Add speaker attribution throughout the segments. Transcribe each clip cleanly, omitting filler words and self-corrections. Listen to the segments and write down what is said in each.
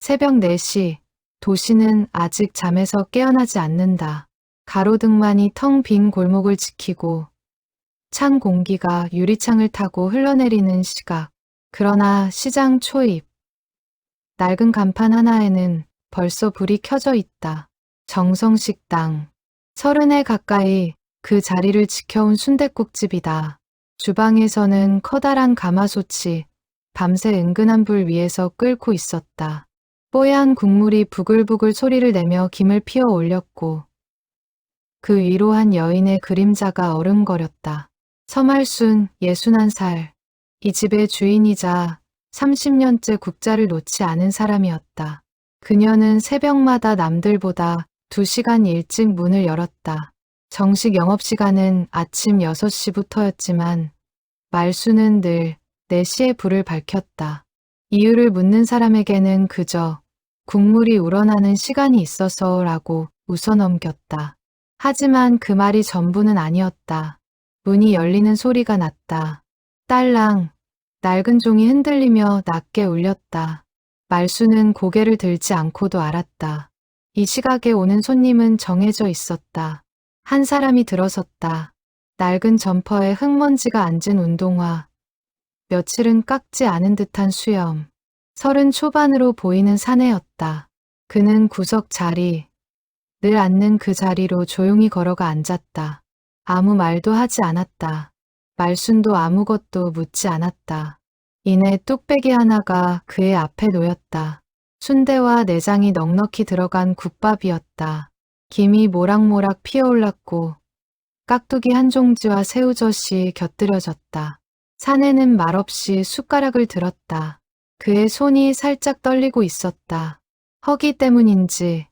Speaker 1: 새벽 4시, 도시는 아직 잠에서 깨어나지 않는다. 가로등만이 텅 빈 골목을 지키고 찬 공기가 유리창을 타고 흘러내리는 시각. 그러나 시장 초입. 낡은 간판 하나에는 벌써 불이 켜져 있다. 정성식당. 30에 가까이 그 자리를 지켜온 순댓국집이다. 주방에서는 커다란 가마솥이 밤새 은근한 불 위에서 끓고 있었다. 뽀얀 국물이 부글부글 소리를 내며 김을 피워 올렸고 그 위로 한 여인의 그림자가 어른거렸다. 서말순 61살. 이 집의 주인이자 30년째 국자를 놓지 않은 사람이었다. 그녀는 새벽마다 남들보다 2시간 일찍 문을 열었다. 정식 영업시간은 아침 6시부터였지만 말순은 늘 4시에 불을 밝혔다. 이유를 묻는 사람에게는 그저 국물이 우러나는 시간이 있어서라고 웃어넘겼다. 하지만 그 말이 전부는 아니었다. 문이 열리는 소리가 났다. 딸랑. 낡은 종이 흔들리며 낮게 울렸다. 말순은 고개를 들지 않고도 알았다. 이 시각에 오는 손님은 정해져 있었다. 한 사람이 들어섰다. 낡은 점퍼에 흙먼지가 앉은 운동화. 며칠은 깎지 않은 듯한 수염. 30 초반으로 보이는 사내였다. 그는 구석 자리, 늘 앉는 그 자리로 조용히 걸어가 앉았다. 아무 말도 하지 않았다. 말순도 아무것도 묻지 않았다. 이내 뚝배기 하나가 그의 앞에 놓였다. 순대와 내장이 넉넉히 들어간 국밥이었다. 김이 모락모락 피어올랐고 깍두기 한 종지와 새우젓이 곁들여졌다. 사내는 말없이 숟가락을 들었다. 그의 손이 살짝 떨리고 있었다. 허기 때문인지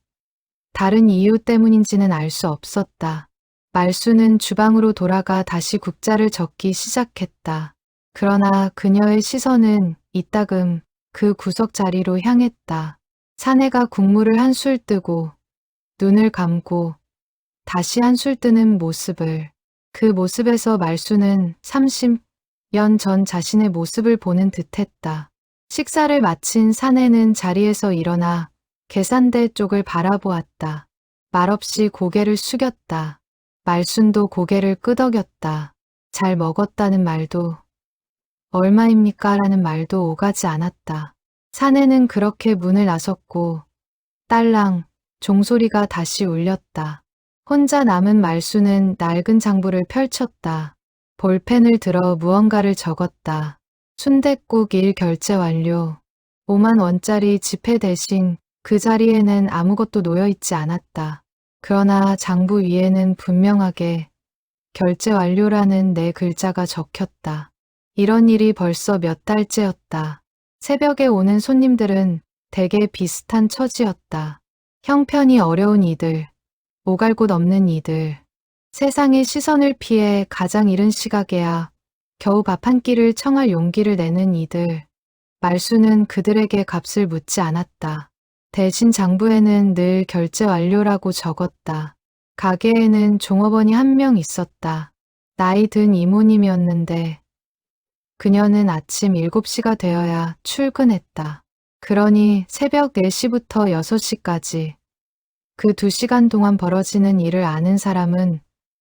Speaker 1: 다른 이유 때문인지는 알 수 없었다. 말순은 주방으로 돌아가 다시 국자를 적기 시작했다. 그러나 그녀의 시선은 이따금 그 구석 자리로 향했다. 사내가 국물을 한술 뜨고 눈을 감고 다시 한술 뜨는 모습을. 그 모습에서 말순은 30년 전 자신의 모습을 보는 듯했다. 식사를 마친 사내는 자리에서 일어나 계산대 쪽을 바라보았다. 말없이 고개를 숙였다. 말순도 고개를 끄덕였다. 잘 먹었다는 말도 얼마입니까? 라는 말도 오가지 않았다. 사내는 그렇게 문을 나섰고 딸랑 종소리가 다시 울렸다. 혼자 남은 말순은 낡은 장부를 펼쳤다. 볼펜을 들어 무언가를 적었다. 순댓국 1 결제 완료. 5만 원짜리 지폐 대신 그 자리에는 아무것도 놓여있지 않았다. 그러나 장부 위에는 분명하게 결제 완료라는 4글자가 적혔다. 이런 일이 벌써 몇 달째였다. 새벽에 오는 손님들은 대개 비슷한 처지였다. 형편이 어려운 이들, 오갈 곳 없는 이들, 세상의 시선을 피해 가장 이른 시각에야 겨우 밥 한 끼를 청할 용기를 내는 이들. 말순은 그들에게 값을 묻지 않았다. 대신 장부에는 늘 결제 완료라고 적었다. 가게에는 종업원이 한 명 있었다. 나이 든 이모님이었는데 그녀는 아침 7시가 되어야 출근했다. 그러니 새벽 4시부터 6시까지 그 2시간 동안 벌어지는 일을 아는 사람은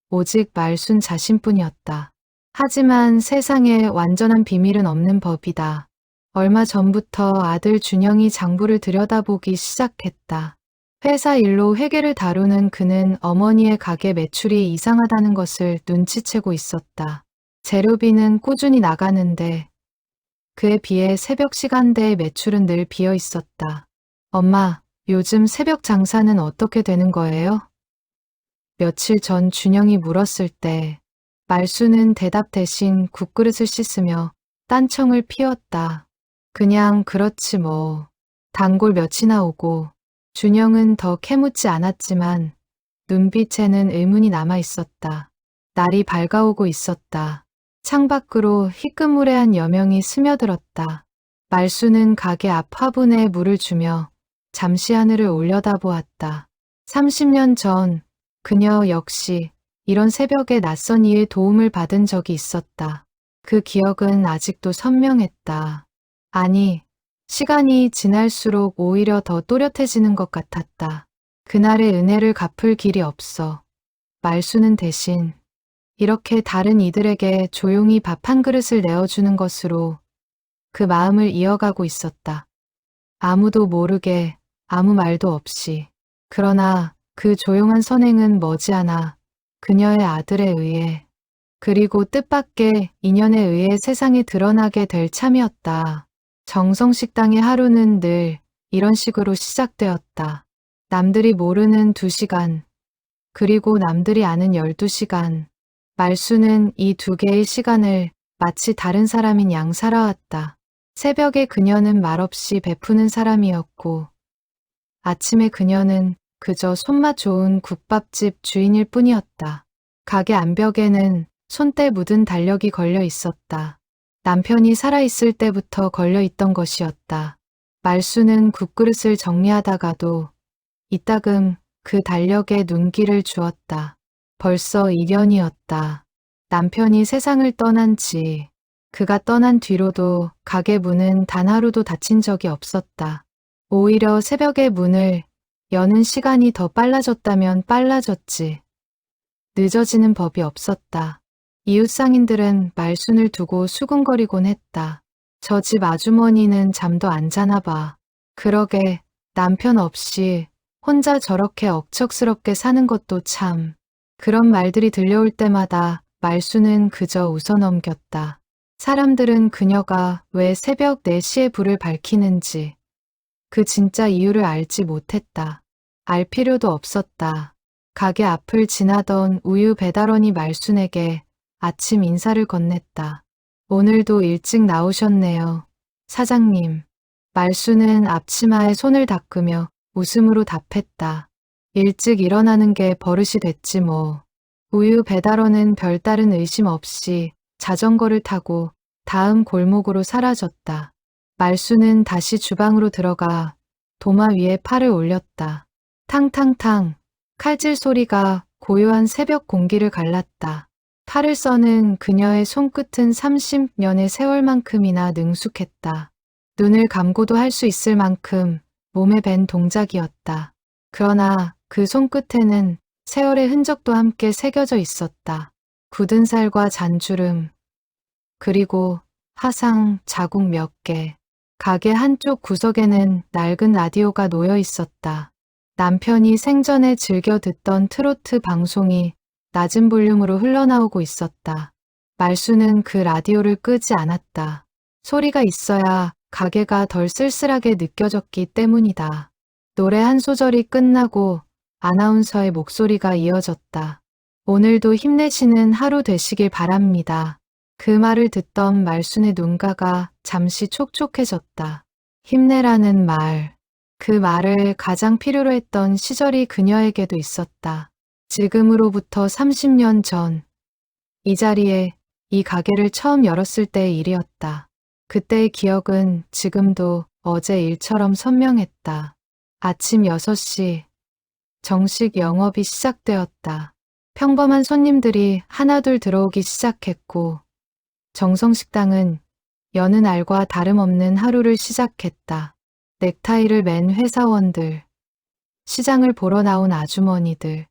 Speaker 1: 오직 말순 자신뿐이었다. 하지만 세상에 완전한 비밀은 없는 법이다. 얼마 전부터 아들 준영이 장부를 들여다보기 시작했다. 회사 일로 회계를 다루는 그는 어머니의 가게 매출이 이상하다는 것을 눈치채고 있었다. 재료비는 꾸준히 나가는데 그에 비해 새벽 시간대의 매출은 늘 비어 있었다. 엄마, 요즘 새벽 장사는 어떻게 되는 거예요? 며칠 전 준영이 물었을 때 말순은 대답 대신 국그릇을 씻으며 딴청을 피웠다. 그냥 그렇지 뭐. 단골 몇이나 오고. 준영은 더 캐묻지 않았지만 눈빛에는 의문이 남아 있었다. 날이 밝아오고 있었다. 창밖으로 희끄무레한 여명이 스며들었다. 말순은 가게 앞 화분에 물을 주며 잠시 하늘을 올려다보았다. 30년 전 그녀 역시 이런 새벽에 낯선 이의 도움을 받은 적이 있었다. 그 기억은 아직도 선명했다. 아니, 시간이 지날수록 오히려 더 또렷해지는 것 같았다. 그날의 은혜를 갚을 길이 없어. 말수는 대신 이렇게 다른 이들에게 조용히 밥 한 그릇을 내어주는 것으로 그 마음을 이어가고 있었다. 아무도 모르게, 아무 말도 없이. 그러나 그 조용한 선행은 머지않아 그녀의 아들에 의해, 그리고 뜻밖의 인연에 의해 세상에 드러나게 될 참이었다. 정성식당의 하루는 늘 이런 식으로 시작되었다. 남들이 모르는 2시간, 그리고 남들이 아는 12시간. 말수는 이 2개의 시간을 마치 다른 사람인 양 살아왔다. 새벽에 그녀는 말없이 베푸는 사람이었고, 아침에 그녀는 그저 손맛 좋은 국밥집 주인일 뿐이었다. 가게 암벽에는 손때 묻은 달력이 걸려 있었다. 남편이 살아있을 때부터 걸려 있던 것이었다. 말수는 국그릇을 정리하다가도 이따금 그 달력에 눈길을 주었다. 벌써 1년이었다. 남편이 세상을 떠난 지, 그가 떠난 뒤로도 가게 문은 단 하루도 닫힌 적이 없었다. 오히려 새벽에 문을 여는 시간이 더 빨라졌다면 빨라졌지. 늦어지는 법이 없었다. 이웃 상인들은 말순을 두고 수군거리곤 했다. 저 집 아주머니는 잠도 안 자나 봐. 그러게 남편 없이 혼자 저렇게 억척스럽게 사는 것도 참. 그런 말들이 들려올 때마다 말수는 그저 웃어넘겼다. 사람들은 그녀가 왜 새벽 4시에 불을 밝히는지 그 진짜 이유를 알지 못했다. 알 필요도 없었다. 가게 앞을 지나던 우유 배달원이 말순에게 아침 인사를 건넸다. 오늘도 일찍 나오셨네요. 사장님. 말순은 앞치마에 손을 닦으며 웃음으로 답했다. 일찍 일어나는 게 버릇이 됐지 뭐. 우유 배달원은 별다른 의심 없이 자전거를 타고 다음 골목으로 사라졌다. 말수는 다시 주방으로 들어가 도마 위에 팔을 올렸다. 탕탕탕 칼질 소리가 고요한 새벽 공기를 갈랐다. 팔을 써는 그녀의 손끝은 30년의 세월만큼이나 능숙했다. 눈을 감고도 할 수 있을 만큼 몸에 밴 동작이었다. 그러나 그 손끝에는 세월의 흔적도 함께 새겨져 있었다. 굳은 살과 잔주름, 그리고 화상 자국 몇 개. 가게 한쪽 구석에는 낡은 라디오가 놓여 있었다. 남편이 생전에 즐겨 듣던 트로트 방송이 낮은 볼륨으로 흘러나오고 있었다. 말수는 그 라디오를 끄지 않았다. 소리가 있어야 가게가 덜 쓸쓸하게 느껴졌기 때문이다. 노래 한 소절이 끝나고 아나운서의 목소리가 이어졌다. 오늘도 힘내시는 하루 되시길 바랍니다. 그 말을 듣던 말순의 눈가가 잠시 촉촉해졌다. 힘내라는 말. 그 말을 가장 필요로 했던 시절이 그녀에게도 있었다. 지금으로부터 30년 전, 이 자리에 이 가게를 처음 열었을 때의 일이었다. 그때의 기억은 지금도 어제 일처럼 선명했다. 아침 6시, 정식 영업이 시작되었다. 평범한 손님들이 하나둘 들어오기 시작했고, 정성식당은 여느 날과 다름없는 하루를 시작했다. 넥타이를 맨 회사원들, 시장을 보러 나온 아주머니들,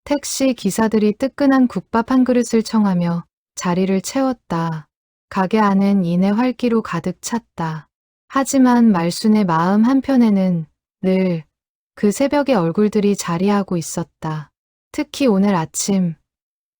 Speaker 1: 택시 기사들이 뜨끈한 국밥 한 그릇을 청하며 자리를 채웠다. 가게 안은 이내 활기로 가득 찼다. 하지만 말순의 마음 한편에는 늘 그 새벽의 얼굴들이 자리하고 있었다. 특히 오늘 아침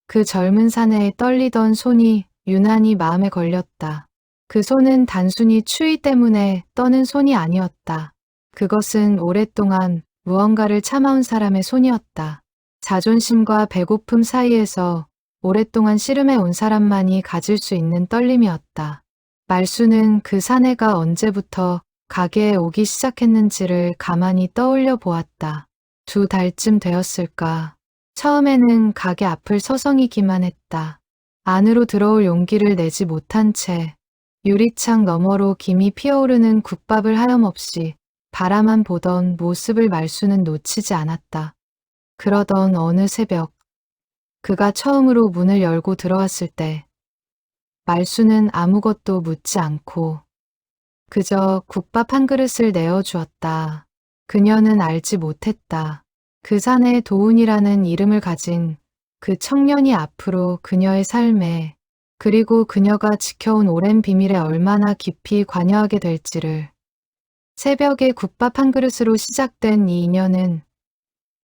Speaker 1: 그 젊은 사내에 떨리던 손이 유난히 마음에 걸렸다. 그 손은 단순히 추위 때문에 떠는 손이 아니었다. 그것은 오랫동안 무언가를 참아온 사람의 손이었다. 자존심과 배고픔 사이에서 오랫동안 씨름해 온 사람만이 가질 수 있는 떨림이었다. 말수는 그 사내가 언제부터 가게에 오기 시작했는지를 가만히 떠올려 보았다. 2달쯤 되었을까. 처음에는 가게 앞을 서성이기만 했다. 안으로 들어올 용기를 내지 못한 채 유리창 너머로 김이 피어오르는 국밥을 하염없이 바라만 보던 모습을 말수는 놓치지 않았다. 그러던 어느 새벽, 그가 처음으로 문을 열고 들어왔을 때 말수는 아무것도 묻지 않고 그저 국밥 한 그릇을 내어주었다. 그녀는 알지 못했다. 그 산에 도훈이라는 이름을 가진 그 청년이 앞으로 그녀의 삶에, 그리고 그녀가 지켜온 오랜 비밀에 얼마나 깊이 관여하게 될지를. 새벽에 국밥 한 그릇으로 시작된 이 인연은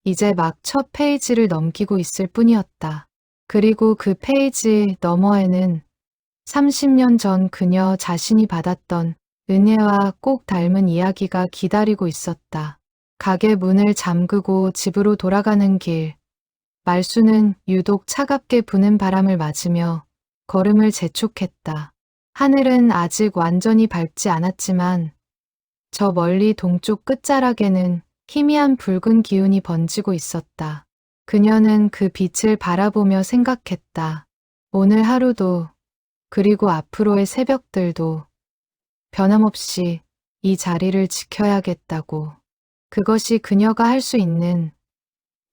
Speaker 1: 이제 막 첫 페이지를 넘기고 있을 뿐이었다. 그리고 그 페이지 너머에는 30년 전 그녀 자신이 받았던 은혜와 꼭 닮은 이야기가 기다리고 있었다. 가게 문을 잠그고 집으로 돌아가는 길, 말수는 유독 차갑게 부는 바람을 맞으며 걸음을 재촉했다. 하늘은 아직 완전히 밝지 않았지만 저 멀리 동쪽 끝자락에는 희미한 붉은 기운이 번지고 있었다. 그녀는 그 빛을 바라보며 생각했다. 오늘 하루도, 그리고 앞으로의 새벽들도 변함없이 이 자리를 지켜야겠다고. 그것이 그녀가 할 수 있는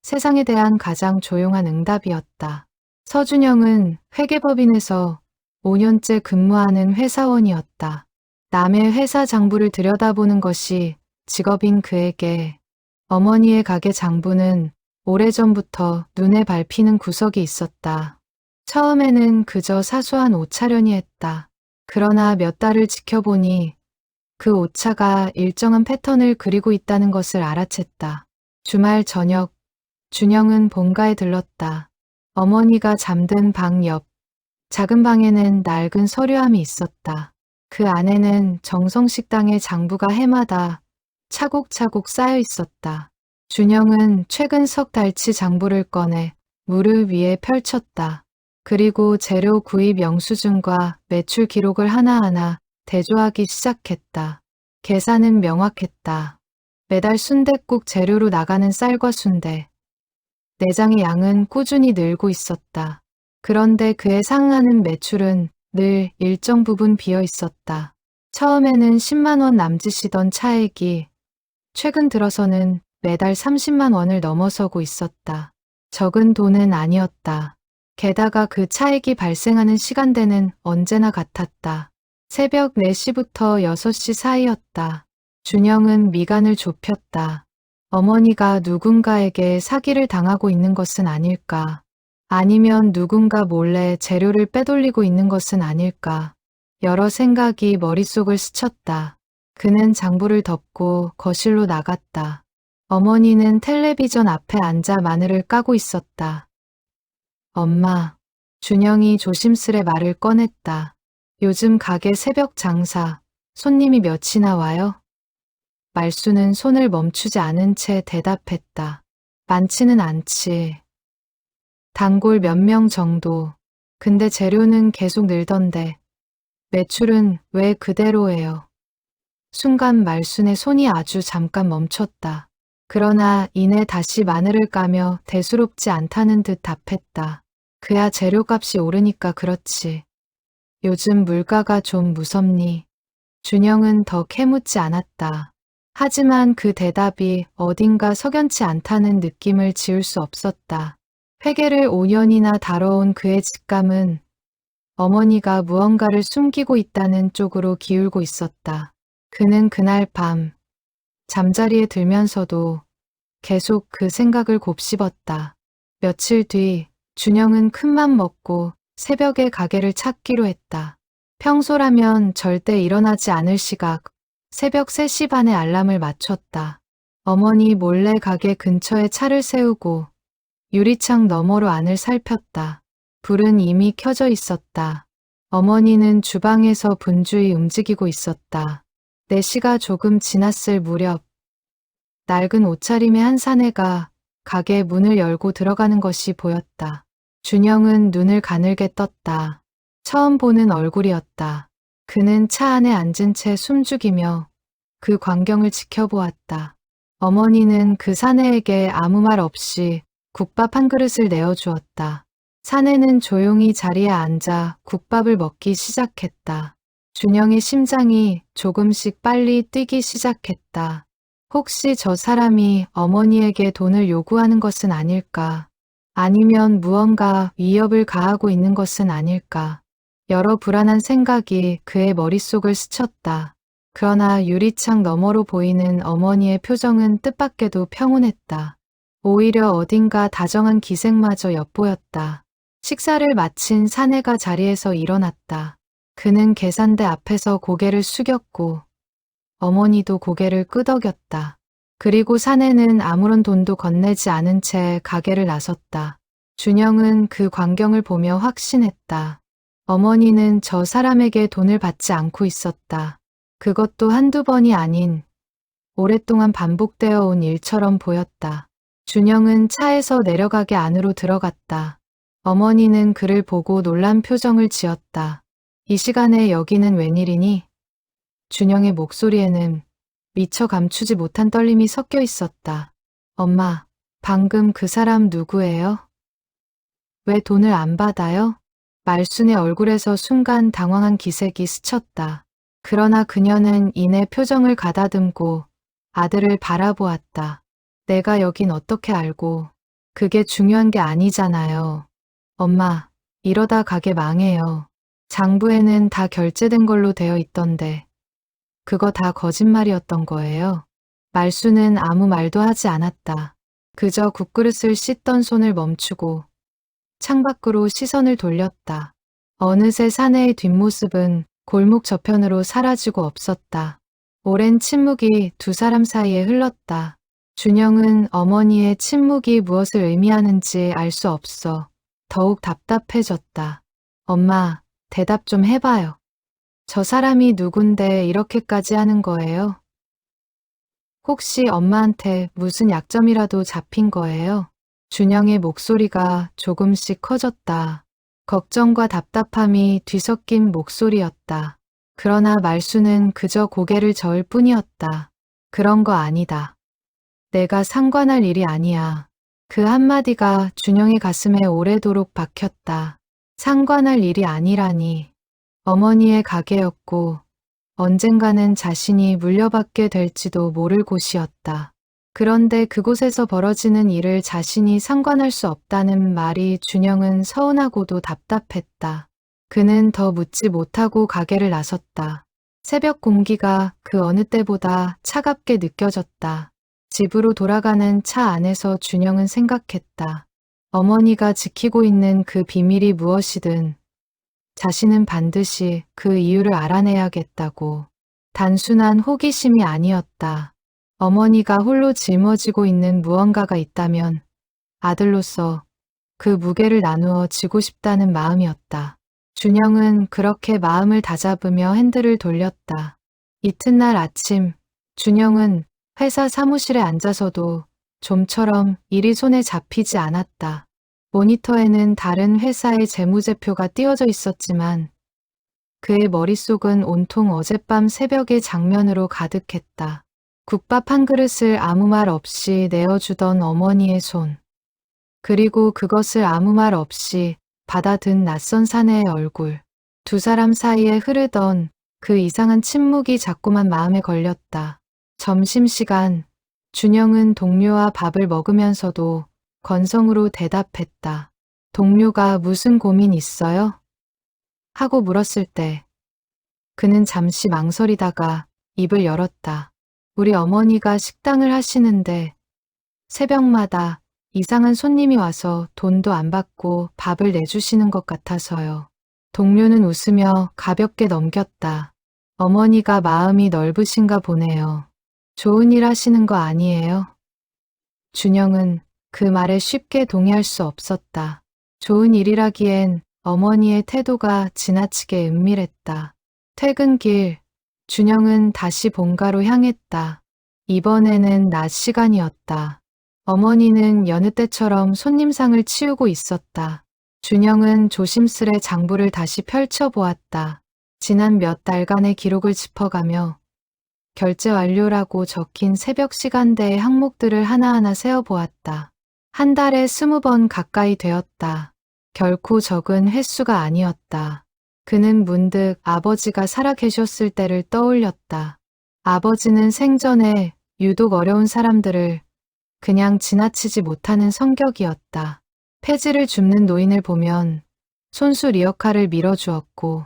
Speaker 1: 세상에 대한 가장 조용한 응답이었다. 서준영은 회계법인에서 5년째 근무하는 회사원이었다. 남의 회사 장부를 들여다보는 것이 직업인 그에게 어머니의 가게 장부는 오래전부터 눈에 밟히는 구석이 있었다. 처음에는 그저 사소한 오차려니 했다. 그러나 몇 달을 지켜보니 그 오차가 일정한 패턴을 그리고 있다는 것을 알아챘다. 주말 저녁, 준영은 본가에 들렀다. 어머니가 잠든 방 옆, 작은 방에는 낡은 서류함이 있었다. 그 안에는 정성식당의 장부가 해마다 차곡차곡 쌓여 있었다. 준영은 최근 석 달치 장부를 꺼내 무릎 위에 펼쳤다. 그리고 재료 구입 영수증과 매출 기록을 하나하나 대조하기 시작했다. 계산은 명확했다. 매달 순댓국 재료로 나가는 쌀과 순대, 내장의 양은 꾸준히 늘고 있었다. 그런데 그에 상응하는 매출은 늘 일정 부분 비어 있었다. 처음에는 10만 원 남짓이던 차액이 최근 들어서는 매달 30만 원을 넘어서고 있었다. 적은 돈은 아니었다. 게다가 그 차액이 발생하는 시간대는 언제나 같았다. 새벽 4시부터 6시 사이였다. 준영은 미간을 좁혔다. 어머니가 누군가에게 사기를 당하고 있는 것은 아닐까? 아니면 누군가 몰래 재료를 빼돌리고 있는 것은 아닐까? 여러 생각이 머릿속을 스쳤다. 그는 장부를 덮고 거실로 나갔다. 어머니는 텔레비전 앞에 앉아 마늘을 까고 있었다. 엄마, 준영이 조심스레 말을 꺼냈다. 요즘 가게 새벽 장사, 손님이 몇이나 와요? 말수는 손을 멈추지 않은 채 대답했다. 많지는 않지. 단골 몇 명 정도. 근데 재료는 계속 늘던데. 매출은 왜 그대로예요? 순간 말순의 손이 아주 잠깐 멈췄다. 그러나 이내 다시 마늘을 까며 대수롭지 않다는 듯 답했다. 그야 재료값이 오르니까 그렇지. 요즘 물가가 좀 무섭니? 준영은 더 캐묻지 않았다. 하지만 그 대답이 어딘가 석연치 않다는 느낌을 지울 수 없었다. 회계를 5년이나 다뤄온 그의 직감은 어머니가 무언가를 숨기고 있다는 쪽으로 기울고 있었다. 그는 그날 밤 잠자리에 들면서도 계속 그 생각을 곱씹었다. 며칠 뒤 준영은 큰맘 먹고 새벽에 가게를 찾기로 했다. 평소라면 절대 일어나지 않을 시각, 새벽 3시 반에 알람을 맞췄다. 어머니 몰래 가게 근처에 차를 세우고 유리창 너머로 안을 살폈다. 불은 이미 켜져 있었다. 어머니는 주방에서 분주히 움직이고 있었다. 4시가 조금 지났을 무렵 낡은 옷차림의 한 사내가 가게 문을 열고 들어가는 것이 보였다. 준영은 눈을 가늘게 떴다. 처음 보는 얼굴이었다. 그는 차 안에 앉은 채 숨죽이며 그 광경을 지켜보았다. 어머니는 그 사내에게 아무 말 없이 국밥 한 그릇을 내어주었다. 사내는 조용히 자리에 앉아 국밥을 먹기 시작했다. 준영의 심장이 조금씩 빨리 뛰기 시작했다. 혹시 저 사람이 어머니에게 돈을 요구하는 것은 아닐까? 아니면 무언가 위협을 가하고 있는 것은 아닐까? 여러 불안한 생각이 그의 머릿속을 스쳤다. 그러나 유리창 너머로 보이는 어머니의 표정은 뜻밖에도 평온했다. 오히려 어딘가 다정한 기색마저 엿보였다. 식사를 마친 사내가 자리에서 일어났다. 그는 계산대 앞에서 고개를 숙였고 어머니도 고개를 끄덕였다. 그리고 사내는 아무런 돈도 건네지 않은 채 가게를 나섰다. 준영은 그 광경을 보며 확신했다. 어머니는 저 사람에게 돈을 받지 않고 있었다. 그것도 한두 번이 아닌 오랫동안 반복되어 온 일처럼 보였다. 준영은 차에서 내려가게 안으로 들어갔다. 어머니는 그를 보고 놀란 표정을 지었다. 이 시간에 여기는 웬일이니? 준영의 목소리에는 미처 감추지 못한 떨림이 섞여 있었다. 엄마, 방금 그 사람 누구예요? 왜 돈을 안 받아요? 말순의 얼굴에서 순간 당황한 기색이 스쳤다. 그러나 그녀는 이내 표정을 가다듬고 아들을 바라보았다. 내가 여긴 어떻게 알고, 그게 중요한 게 아니잖아요. 엄마, 이러다 가게 망해요. 장부에는 다 결제된 걸로 되어 있던데. 그거 다 거짓말이었던 거예요. 말수는 아무 말도 하지 않았다. 그저 국그릇을 씻던 손을 멈추고 창밖으로 시선을 돌렸다. 어느새 사내의 뒷모습은 골목 저편으로 사라지고 없었다. 오랜 침묵이 두 사람 사이에 흘렀다. 준영은 어머니의 침묵이 무엇을 의미하는지 알 수 없어 더욱 답답해졌다. 엄마, 대답 좀 해봐요. 저 사람이 누군데 이렇게까지 하는 거예요? 혹시 엄마한테 무슨 약점이라도 잡힌 거예요? 준영의 목소리가 조금씩 커졌다. 걱정과 답답함이 뒤섞인 목소리였다. 그러나 말수는 그저 고개를 저을 뿐이었다. 그런 거 아니다. 내가 상관할 일이 아니야. 그 한마디가 준영의 가슴에 오래도록 박혔다. 상관할 일이 아니라니. 어머니의 가게였고 언젠가는 자신이 물려받게 될지도 모를 곳이었다. 그런데 그곳에서 벌어지는 일을 자신이 상관할 수 없다는 말이 준영은 서운하고도 답답했다. 그는 더 묻지 못하고 가게를 나섰다. 새벽 공기가 그 어느 때보다 차갑게 느껴졌다. 집으로 돌아가는 차 안에서 준영은 생각했다. 어머니가 지키고 있는 그 비밀이 무엇이든 자신은 반드시 그 이유를 알아내야겠다고. 단순한 호기심이 아니었다. 어머니가 홀로 짊어지고 있는 무언가가 있다면 아들로서 그 무게를 나누어 지고 싶다는 마음이었다. 준영은 그렇게 마음을 다잡으며 핸들을 돌렸다. 이튿날 아침, 준영은 회사 사무실에 앉아서도 좀처럼 일이 손에 잡히지 않았다. 모니터에는 다른 회사의 재무제표가 띄워져 있었지만 그의 머릿속은 온통 어젯밤 새벽의 장면으로 가득했다. 국밥 한 그릇을 아무 말 없이 내어주던 어머니의 손. 그리고 그것을 아무 말 없이 받아든 낯선 사내의 얼굴. 두 사람 사이에 흐르던 그 이상한 침묵이 자꾸만 마음에 걸렸다. 점심시간, 준영은 동료와 밥을 먹으면서도 건성으로 대답했다. 동료가 무슨 고민 있어요? 하고 물었을 때 그는 잠시 망설이다가 입을 열었다. 우리 어머니가 식당을 하시는데 새벽마다 이상한 손님이 와서 돈도 안 받고 밥을 내주시는 것 같아서요. 동료는 웃으며 가볍게 넘겼다. 어머니가 마음이 넓으신가 보네요. 좋은 일 하시는 거 아니에요? 준영은 그 말에 쉽게 동의할 수 없었다. 좋은 일이라기엔 어머니의 태도가 지나치게 은밀했다. 퇴근길, 준영은 다시 본가로 향했다. 이번에는 낮 시간이었다. 어머니는 여느 때처럼 손님상을 치우고 있었다. 준영은 조심스레 장부를 다시 펼쳐보았다. 지난 몇 달간의 기록을 짚어가며 결제 완료라고 적힌 새벽 시간대의 항목들을 하나하나 세어보았다. 한 달에 20번 가까이 되었다. 결코 적은 횟수가 아니었다. 그는 문득 아버지가 살아계셨을 때를 떠올렸다. 아버지는 생전에 유독 어려운 사람들을 그냥 지나치지 못하는 성격이었다. 폐지를 줍는 노인을 보면 손수 리어카를 밀어주었고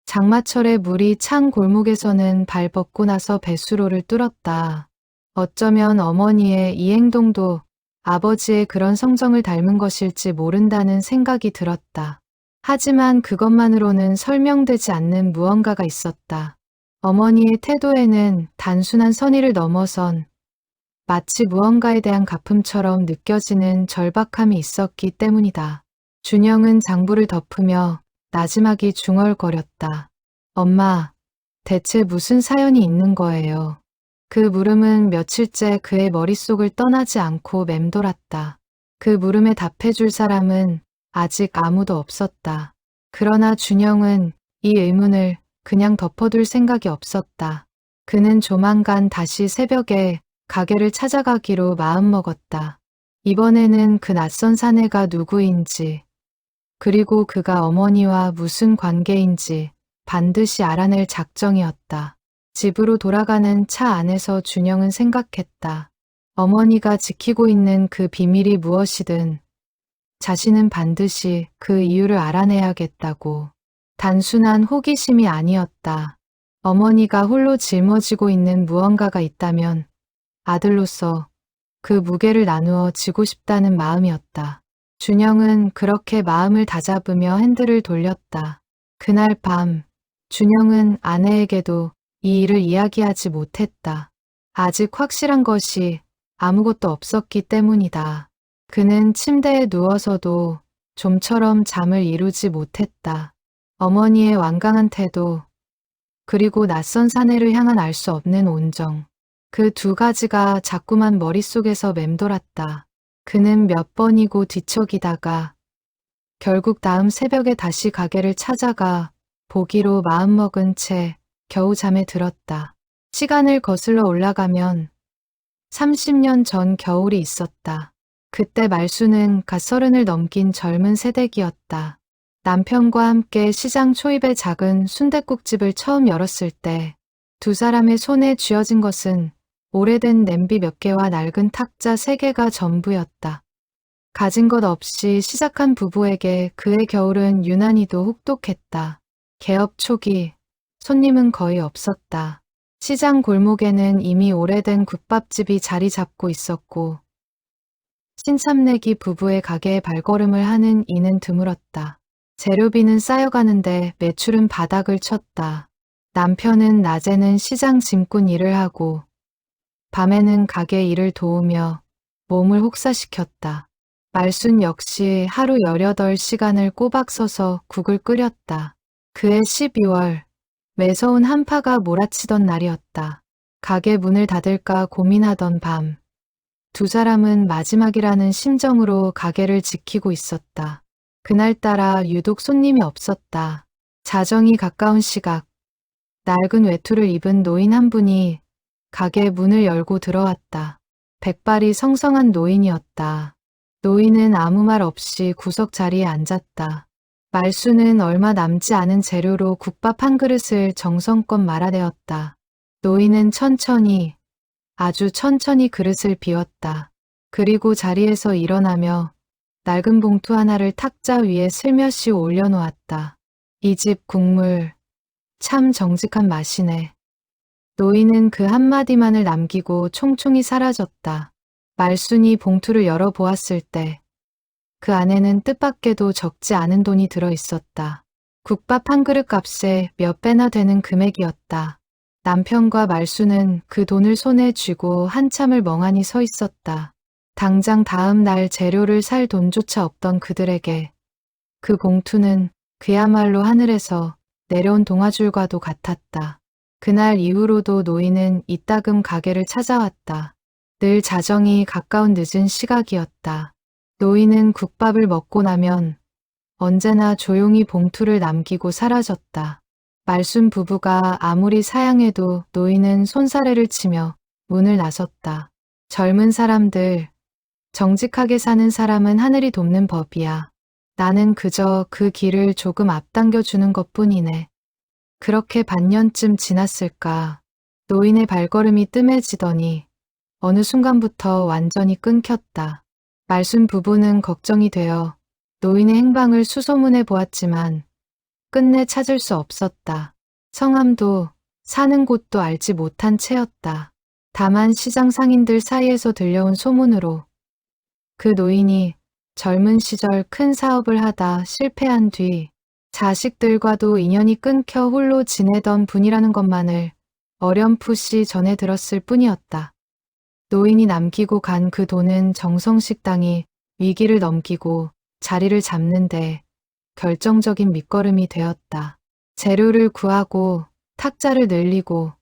Speaker 1: 장마철에 물이 찬 골목에서는 발 뻗고 나서 배수로를 뚫었다. 어쩌면 어머니의 이 행동도 아버지의 그런 성정을 닮은 것일지 모른다는 생각이 들었다. 하지만 그것만으로는 설명되지 않는 무언가가 있었다. 어머니의 태도에는 단순한 선의를 넘어선 마치 무언가에 대한 갚음처럼 느껴지는 절박함이 있었기 때문이다. 준영은 장부를 덮으며 나지막이 중얼거렸다. 엄마, 대체 무슨 사연이 있는 거예요? 그 물음은 며칠째 그의 머릿속을 떠나지 않고 맴돌았다. 그 물음에 답해줄 사람은 아직 아무도 없었다. 그러나 준영은 이 의문을 그냥 덮어둘 생각이 없었다. 그는 조만간 다시 새벽에 가게를 찾아가기로 마음먹었다. 이번에는 그 낯선 사내가 누구인지, 그리고 그가 어머니와 무슨 관계인지 반드시 알아낼 작정이었다. 집으로 돌아가는 차 안에서 준영은 생각했다. 어머니가 지키고 있는 그 비밀이 무엇이든 자신은 반드시 그 이유를 알아내야겠다고. 단순한 호기심이 아니었다. 어머니가 홀로 짊어지고 있는 무언가가 있다면 아들로서 그 무게를 나누어 지고 싶다는 마음이었다. 준영은 그렇게 마음을 다잡으며 핸들을 돌렸다. 그날 밤, 준영은 아내에게도 이 일을 이야기하지 못했다. 아직 확실한 것이 아무것도 없었기 때문이다. 그는 침대에 누워서도 좀처럼 잠을 이루지 못했다. 어머니의 완강한 태도, 그리고 낯선 사내를 향한 알 수 없는 온정. 그 두 가지가 자꾸만 머릿속에서 맴돌았다. 그는 몇 번이고 뒤척이다가 결국 다음 새벽에 다시 가게를 찾아가 보기로 마음먹은 채 겨우 잠에 들었다. 시간을 거슬러 올라가면 30년 전 겨울이 있었다. 그때 말수는 갓 30을 넘긴 젊은 새댁이었다. 남편과 함께 시장 초입의 작은 순댓국집을 처음 열었을 때 두 사람의 손에 쥐어진 것은 오래된 냄비 몇 개와 낡은 탁자 3개가 전부였다. 가진 것 없이 시작한 부부에게 그의 겨울은 유난히도 혹독했다. 개업 초기, 손님은 거의 없었다. 시장 골목에는 이미 오래된 국밥집이 자리 잡고 있었고 신참내기 부부의 가게에 발걸음을 하는 이는 드물었다. 재료비는 쌓여가는데 매출은 바닥을 쳤다. 남편은 낮에는 시장 짐꾼 일을 하고 밤에는 가게 일을 도우며 몸을 혹사시켰다. 말순 역시 하루 18시간을 꼬박 서서 국을 끓였다. 그해 12월, 매서운 한파가 몰아치던 날이었다. 가게 문을 닫을까 고민하던 밤, 두 사람은 마지막이라는 심정으로 가게를 지키고 있었다. 그날따라 유독 손님이 없었다. 자정이 가까운 시각, 낡은 외투를 입은 노인 한 분이 가게 문을 열고 들어왔다. 백발이 성성한 노인이었다. 노인은 아무 말 없이 구석 자리에 앉았다. 말수는 얼마 남지 않은 재료로 국밥 한 그릇을 정성껏 말아내었다. 노인은 천천히, 아주 천천히 그릇을 비웠다. 그리고 자리에서 일어나며 낡은 봉투 하나를 탁자 위에 슬며시 올려놓았다. 이 집 국물, 참 정직한 맛이네. 노인은 그 한마디만을 남기고 총총히 사라졌다. 말순이 봉투를 열어보았을 때 그 안에는 뜻밖에도 적지 않은 돈이 들어있었다. 국밥 한 그릇 값에 몇 배나 되는 금액이었다. 남편과 말순은 그 돈을 손에 쥐고 한참을 멍하니 서 있었다. 당장 다음 날 재료를 살 돈조차 없던 그들에게 그 봉투는 그야말로 하늘에서 내려온 동아줄과도 같았다. 그날 이후로도 노인은 이따금 가게를 찾아왔다. 늘 자정이 가까운 늦은 시각이었다. 노인은 국밥을 먹고 나면 언제나 조용히 봉투를 남기고 사라졌다. 말순 부부가 아무리 사양해도 노인은 손사래를 치며 문을 나섰다. 젊은 사람들, 정직하게 사는 사람은 하늘이 돕는 법이야. 나는 그저 그 길을 조금 앞당겨주는 것뿐이네. 그렇게 반년쯤 지났을까. 노인의 발걸음이 뜸해지더니 어느 순간부터 완전히 끊겼다. 말순 부부는 걱정이 되어 노인의 행방을 수소문해 보았지만 끝내 찾을 수 없었다. 성함도 사는 곳도 알지 못한 채였다. 다만 시장 상인들 사이에서 들려온 소문으로 그 노인이 젊은 시절 큰 사업을 하다 실패한 뒤 자식들과도 인연이 끊겨 홀로 지내던 분이라는 것만을 어렴풋이 전해 들었을 뿐이었다. 노인이 남기고 간 그 돈은 정성식당이 위기를 넘기고 자리를 잡는데 결정적인 밑거름이 되었다. 재료를 구하고 탁자를 늘리고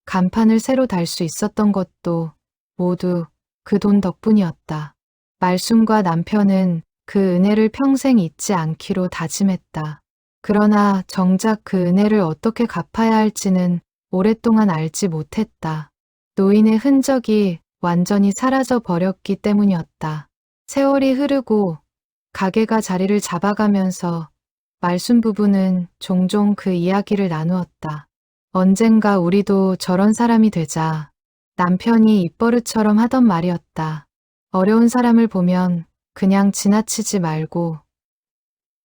Speaker 1: 간판을 새로 달 수 있었던 것도 모두 그 돈 덕분이었다. 말순과 남편은 그 은혜를 평생 잊지 않기로 다짐했다. 그러나 정작 그 은혜를 어떻게 갚아야 할지는 오랫동안 알지 못했다. 노인의 흔적이 완전히 사라져 버렸기 때문이었다. 세월이 흐르고 가게가 자리를 잡아가면서 말순 부부는 종종 그 이야기를 나누었다. 언젠가 우리도 저런 사람이 되자. 남편이 입버릇처럼 하던 말이었다. 어려운 사람을 보면 그냥 지나치지 말고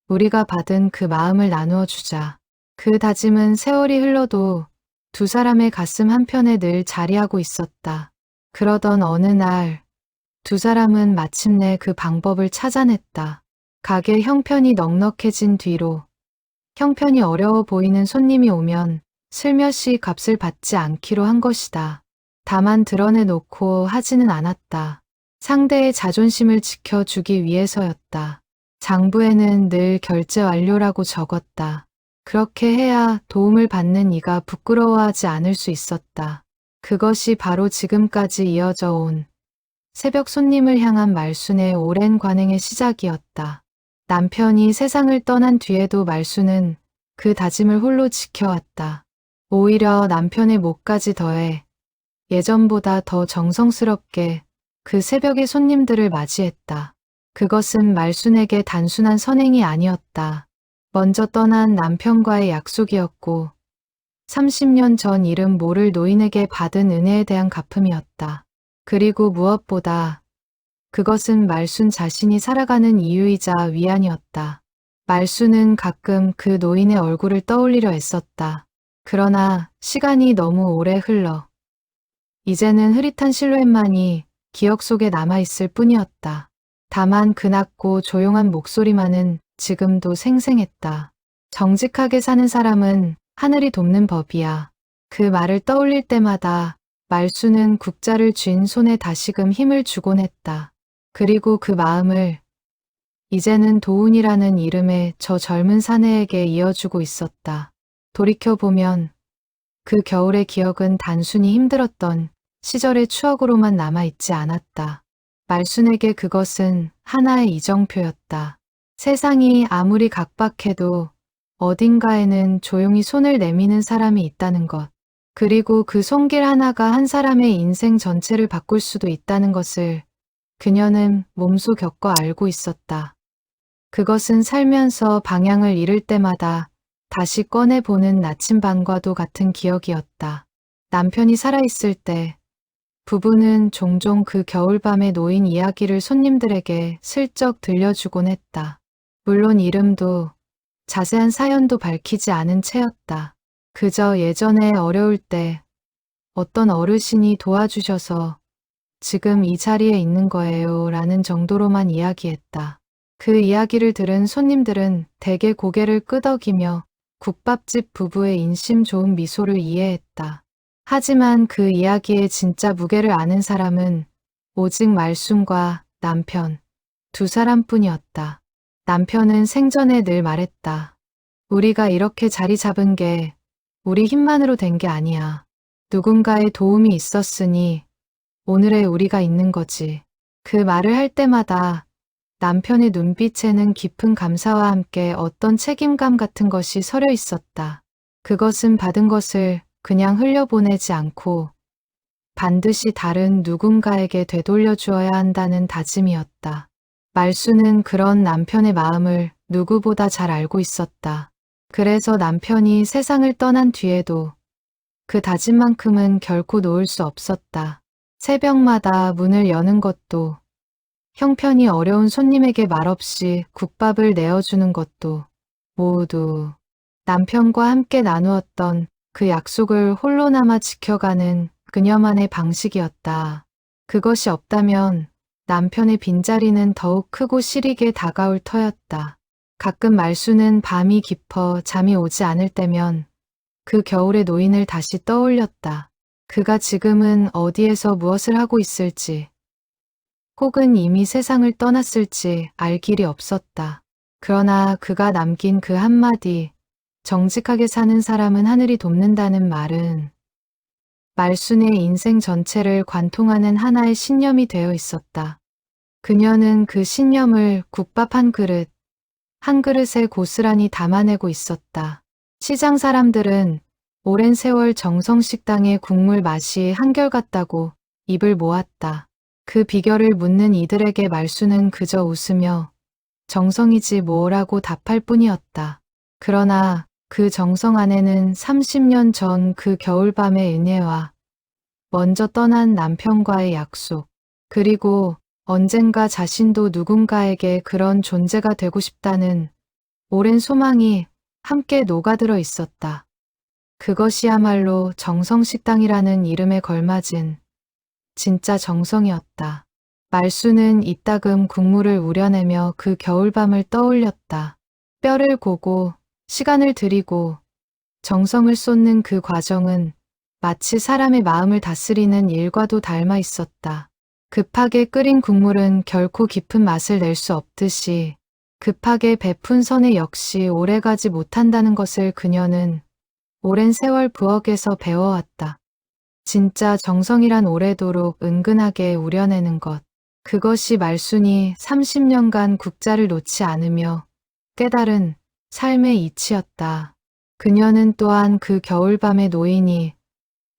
Speaker 1: 우리가 받은 그 마음을 나누어 주자. 그 다짐은 세월이 흘러도 두 사람의 가슴 한편에 늘 자리하고 있었다. 그러던 어느 날 두 사람은 마침내 그 방법을 찾아냈다. 가게 형편이 넉넉해진 뒤로 형편이 어려워 보이는 손님이 오면 슬며시 값을 받지 않기로 한 것이다. 다만 드러내놓고 하지는 않았다. 상대의 자존심을 지켜주기 위해서였다. 장부에는 늘 결제 완료라고 적었다. 그렇게 해야 도움을 받는 이가 부끄러워하지 않을 수 있었다. 그것이 바로 지금까지 이어져 온 새벽 손님을 향한 말순의 오랜 관행의 시작이었다. 남편이 세상을 떠난 뒤에도 말순은 그 다짐을 홀로 지켜왔다. 오히려 남편의 몫까지 더해 예전보다 더 정성스럽게 그 새벽의 손님들을 맞이했다. 그것은 말순에게 단순한 선행이 아니었다. 먼저 떠난 남편과의 약속이었고 30년 전 이름 모를 노인에게 받은 은혜에 대한 갚음이었다. 그리고 무엇보다 그것은 말순 자신이 살아가는 이유이자 위안이었다. 말순은 가끔 그 노인의 얼굴을 떠올리려 애썼다. 그러나 시간이 너무 오래 흘러 이제는 흐릿한 실루엣만이 기억 속에 남아있을 뿐이었다. 다만 그 낮고 조용한 목소리만은 지금도 생생했다. 정직하게 사는 사람은 하늘이 돕는 법이야. 그 말을 떠올릴 때마다 말순은 국자를 쥔 손에 다시금 힘을 주곤 했다. 그리고 그 마음을 이제는 도훈이라는 이름의 저 젊은 사내에게 이어주고 있었다. 돌이켜보면 그 겨울의 기억은 단순히 힘들었던 시절의 추억으로만 남아있지 않았다. 말순에게 그것은 하나의 이정표였다. 세상이 아무리 각박해도 어딘가에는 조용히 손을 내미는 사람이 있다는 것. 그리고 그 손길 하나가 한 사람의 인생 전체를 바꿀 수도 있다는 것을 그녀는 몸소 겪어 알고 있었다. 그것은 살면서 방향을 잃을 때마다 다시 꺼내보는 나침반과도 같은 기억이었다. 남편이 살아있을 때 부부는 종종 그 겨울밤의 노인 이야기를 손님들에게 슬쩍 들려주곤 했다. 물론 이름도 자세한 사연도 밝히지 않은 채였다. 그저 예전에 어려울 때 어떤 어르신이 도와주셔서 지금 이 자리에 있는 거예요 라는 정도로만 이야기했다. 그 이야기를 들은 손님들은 대개 고개를 끄덕이며 국밥집 부부의 인심 좋은 미소를 이해했다. 하지만 그 이야기의 진짜 무게를 아는 사람은 오직 말순과 남편, 두 사람뿐이었다. 남편은 생전에 늘 말했다. 우리가 이렇게 자리 잡은 게 우리 힘만으로 된 게 아니야. 누군가의 도움이 있었으니 오늘의 우리가 있는 거지. 그 말을 할 때마다 남편의 눈빛에는 깊은 감사와 함께 어떤 책임감 같은 것이 서려 있었다. 그것은 받은 것을 그냥 흘려보내지 않고 반드시 다른 누군가에게 되돌려 주어야 한다는 다짐이었다. 말순은 그런 남편의 마음을 누구보다 잘 알고 있었다. 그래서 남편이 세상을 떠난 뒤에도 그 다짐만큼은 결코 놓을 수 없었다. 새벽마다 문을 여는 것도, 형편이 어려운 손님에게 말없이 국밥을 내어주는 것도 모두 남편과 함께 나누었던 그 약속을 홀로 남아 지켜가는 그녀만의 방식이었다. 그것이 없다면 남편의 빈자리는 더욱 크고 시리게 다가올 터였다. 가끔 말수는 밤이 깊어 잠이 오지 않을 때면 그 겨울의 노인을 다시 떠올렸다. 그가 지금은 어디에서 무엇을 하고 있을지, 혹은 이미 세상을 떠났을지 알 길이 없었다. 그러나 그가 남긴 그 한마디, 정직하게 사는 사람은 하늘이 돕는다는 말은 말순의 인생 전체를 관통하는 하나의 신념이 되어 있었다. 그녀는 그 신념을 국밥 한 그릇에 고스란히 담아내고 있었다. 시장 사람들은 오랜 세월 정성식당의 국물 맛이 한결같다고 입을 모았다. 그 비결을 묻는 이들에게 말순은 그저 웃으며 정성이지 뭐라고 답할 뿐이었다. 그러나 그 정성 안에는 30년 전 그 겨울밤의 은혜와 먼저 떠난 남편과의 약속, 그리고 언젠가 자신도 누군가에게 그런 존재가 되고 싶다는 오랜 소망이 함께 녹아들어 있었다. 그것이야말로 정성식당이라는 이름에 걸맞은 진짜 정성이었다. 말수는 이따금 국물을 우려내며 그 겨울밤을 떠올렸다. 뼈를 고고 시간을 들이고 정성을 쏟는 그 과정은 마치 사람의 마음을 다스리는 일과도 닮아 있었다. 급하게 끓인 국물은 결코 깊은 맛을 낼 수 없듯이 급하게 베푼 선에 역시 오래가지 못한다는 것을 그녀는 오랜 세월 부엌에서 배워왔다. 진짜 정성이란 오래도록 은근하게 우려내는 것. 그것이 말순이 30년간 국자를 놓지 않으며 깨달은 삶의 이치였다. 그녀는 또한 그 겨울밤의 노인이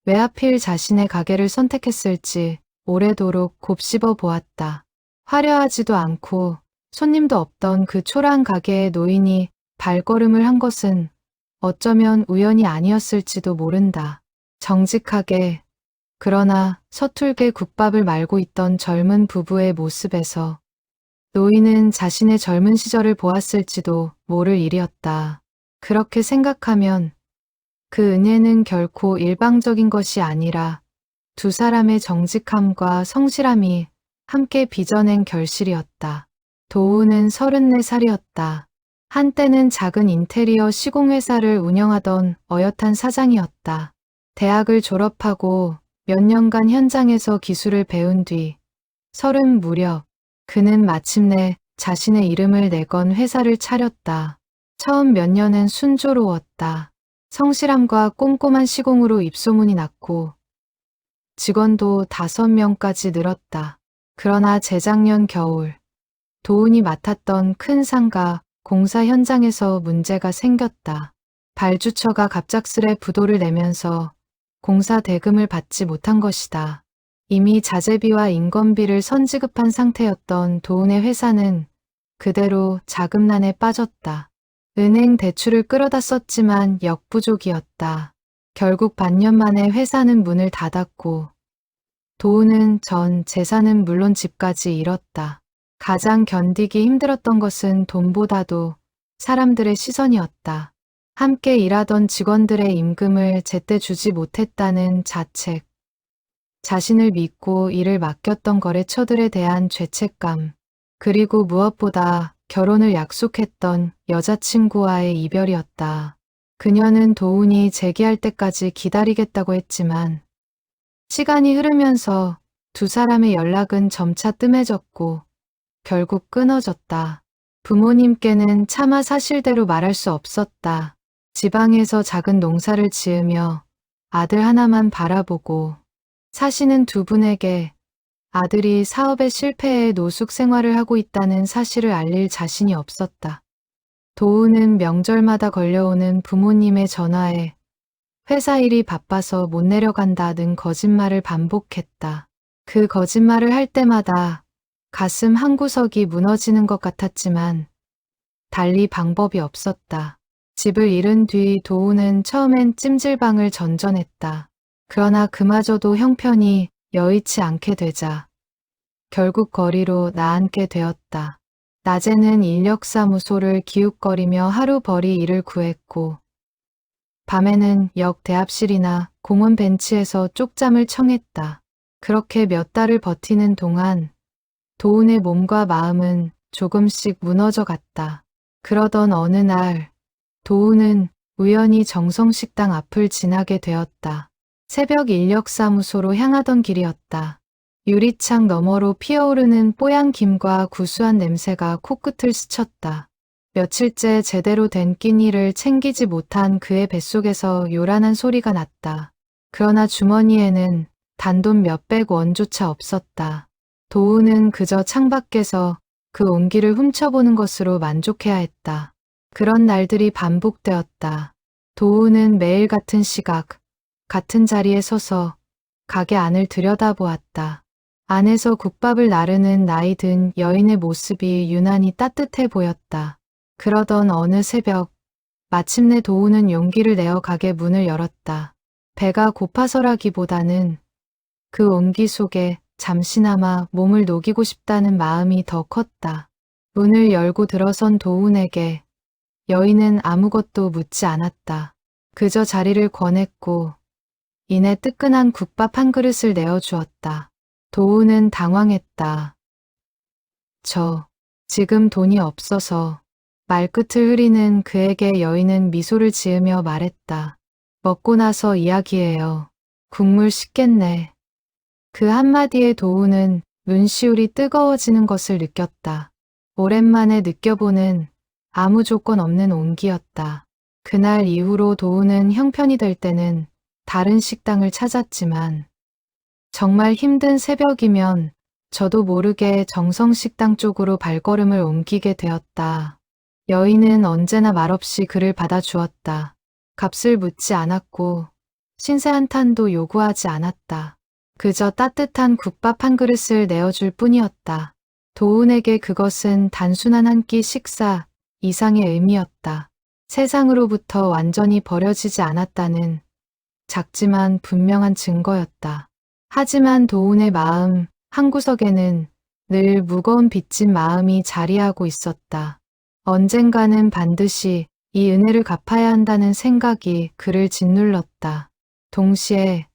Speaker 1: 왜 하필 자신의 가게를 선택했을지 오래도록 곱씹어 보았다. 화려하지도 않고 손님도 없던 그 초라한 가게에 노인이 발걸음을 한 것은 어쩌면 우연이 아니었을지도 모른다. 정직하게, 그러나 서툴게 국밥을 말고 있던 젊은 부부의 모습에서 노인은 자신의 젊은 시절을 보았을지도 모를 일이었다. 그렇게 생각하면 그 은혜는 결코 일방적인 것이 아니라 두 사람의 정직함과 성실함이 함께 빚어낸 결실이었다. 도우는 34살이었다. 한때는 작은 인테리어 시공회사를 운영하던 어엿한 사장이었다. 대학을 졸업하고 몇 년간 현장에서 기술을 배운 뒤 30 무렵 그는 마침내 자신의 이름을 내건 회사를 차렸다. 처음 몇 년은 순조로웠다. 성실함과 꼼꼼한 시공으로 입소문이 났고 직원도 5명까지 늘었다. 그러나 재작년 겨울 도훈이 맡았던 큰 상가 공사 현장에서 문제가 생겼다. 발주처가 갑작스레 부도를 내면서 공사 대금을 받지 못한 것이다. 이미 자재비와 인건비를 선지급한 상태였던 도훈의 회사는 그대로 자금난에 빠졌다. 은행 대출을 끌어다 썼지만 역부족이었다. 결국 반년 만에 회사는 문을 닫았고 도훈은 전 재산은 물론 집까지 잃었다. 가장 견디기 힘들었던 것은 돈보다도 사람들의 시선이었다. 함께 일하던 직원들의 임금을 제때 주지 못했다는 자책, 자신을 믿고 일을 맡겼던 거래처들에 대한 죄책감, 그리고 무엇보다 결혼을 약속했던 여자친구와의 이별이었다. 그녀는 도훈이 재기할 때까지 기다리겠다고 했지만 시간이 흐르면서 두 사람의 연락은 점차 뜸해졌고 결국 끊어졌다. 부모님께는 차마 사실대로 말할 수 없었다. 지방에서 작은 농사를 지으며 아들 하나만 바라보고 사시는 두 분에게 아들이 사업의 실패에 노숙 생활을 하고 있다는 사실을 알릴 자신이 없었다. 도훈은 명절마다 걸려오는 부모님의 전화에 회사 일이 바빠서 못 내려간다는 거짓말을 반복했다. 그 거짓말을 할 때마다 가슴 한구석이 무너지는 것 같았지만 달리 방법이 없었다. 집을 잃은 뒤 도훈은 처음엔 찜질방을 전전했다. 그러나 그마저도 형편이 여의치 않게 되자 결국 거리로 나앉게 되었다. 낮에는 인력사무소를 기웃거리며 하루벌이 일을 구했고 밤에는 역 대합실이나 공원 벤치에서 쪽잠을 청했다. 그렇게 몇 달을 버티는 동안 도훈의 몸과 마음은 조금씩 무너져 갔다. 그러던 어느 날 도훈은 우연히 정성식당 앞을 지나게 되었다. 새벽 인력사무소로 향하던 길이었다. 유리창 너머로 피어오르는 뽀얀 김과 구수한 냄새가 코끝을 스쳤다. 며칠째 제대로 된 끼니를 챙기지 못한 그의 뱃속에서 요란한 소리가 났다. 그러나 주머니에는 단돈 몇백 원조차 없었다. 도훈은 그저 창밖에서 그 온기를 훔쳐보는 것으로 만족해야 했다. 그런 날들이 반복되었다. 도훈은 매일 같은 시각, 같은 자리에 서서 가게 안을 들여다보았다. 안에서 국밥을 나르는 나이 든 여인의 모습이 유난히 따뜻해 보였다. 그러던 어느 새벽, 마침내 도훈은 용기를 내어 가게 문을 열었다. 배가 고파서라기보다는 그 온기 속에 잠시나마 몸을 녹이고 싶다는 마음이 더 컸다. 문을 열고 들어선 도훈에게 여인은 아무것도 묻지 않았다. 그저 자리를 권했고 이내 뜨끈한 국밥 한 그릇을 내어주었다. 도훈은 당황했다. 지금 돈이 없어서. 말끝을 흐리는 그에게 여인은 미소를 지으며 말했다. 먹고 나서 이야기해요. 국물 식겠네. 그 한마디에 도훈은 눈시울이 뜨거워지는 것을 느꼈다. 오랜만에 느껴보는 아무 조건 없는 온기였다. 그날 이후로 도훈은 형편이 될 때는 다른 식당을 찾았지만 정말 힘든 새벽이면 저도 모르게 정성식당 쪽으로 발걸음을 옮기게 되었다. 여인은 언제나 말없이 그를 받아주었다. 값을 묻지 않았고 신세 한탄도 요구하지 않았다. 그저 따뜻한 국밥 한 그릇을 내어줄 뿐이었다. 도훈에게 그것은 단순한 한 끼 식사 이상의 의미였다. 세상으로부터 완전히 버려지지 않았다는 작지만 분명한 증거였다. 하지만 도훈의 마음 한구석에는 늘 무거운 빚진 마음이 자리하고 있었다. 언젠가는 반드시 이 은혜를 갚아야 한다는 생각이 그를 짓눌렀다. 동시에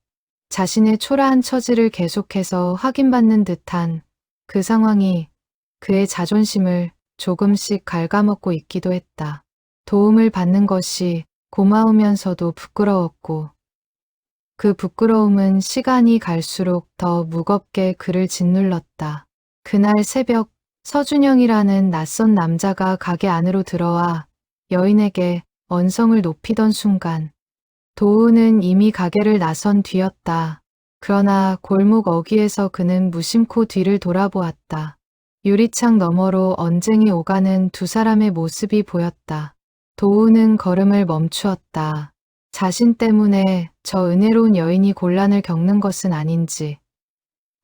Speaker 1: 자신의 초라한 처지를 계속해서 확인받는 듯한 그 상황이 그의 자존심을 조금씩 갉아먹고 있기도 했다. 도움을 받는 것이 고마우면서도 부끄러웠고 그 부끄러움은 시간이 갈수록 더 무겁게 그를 짓눌렀다. 그날 새벽 서준영이라는 낯선 남자가 가게 안으로 들어와 여인에게 언성을 높이던 순간 도훈은 이미 가게를 나선 뒤였다. 그러나 골목 어귀에서 그는 무심코 뒤를 돌아보았다. 유리창 너머로 언쟁이 오가는 두 사람의 모습이 보였다. 도훈은 걸음을 멈추었다. 자신 때문에 저 은혜로운 여인이 곤란을 겪는 것은 아닌지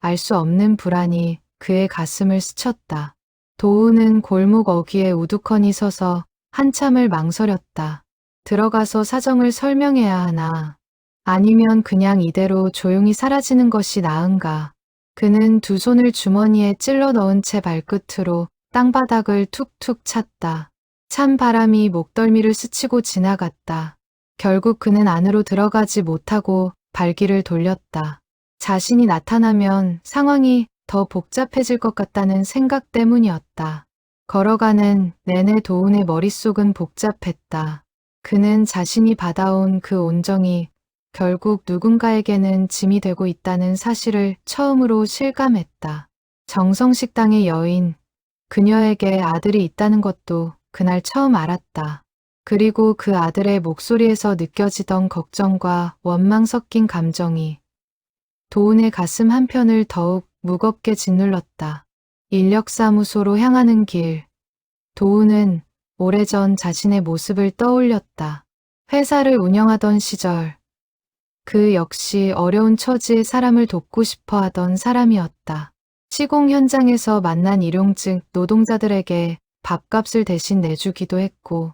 Speaker 1: 알 수 없는 불안이 그의 가슴을 스쳤다. 도훈은 골목 어귀에 우두커니 서서 한참을 망설였다. 들어가서 사정을 설명해야 하나 아니면 그냥 이대로 조용히 사라지는 것이 나은가. 그는 두 손을 주머니에 찔러 넣은 채 발끝으로 땅바닥을 툭툭 찼다. 찬 바람이 목덜미를 스치고 지나갔다. 결국 그는 안으로 들어가지 못하고 발길을 돌렸다. 자신이 나타나면 상황이 더 복잡해질 것 같다는 생각 때문이었다. 걸어가는 내내 도훈의 머릿속은 복잡했다. 그는 자신이 받아온 그 온정이 결국 누군가에게는 짐이 되고 있다는 사실을 처음으로 실감했다. 정성식당의 여인, 그녀에게 아들이 있다는 것도 그날 처음 알았다. 그리고 그 아들의 목소리에서 느껴지던 걱정과 원망 섞인 감정이 도훈의 가슴 한편을 더욱 무겁게 짓눌렀다. 인력사무소로 향하는 길. 도훈은 오래전 자신의 모습을 떠올렸다. 회사를 운영하던 시절. 그 역시 어려운 처지의 사람을 돕고 싶어 하던 사람이었다. 시공 현장에서 만난 일용직 노동자들에게 밥값을 대신 내주기도 했고,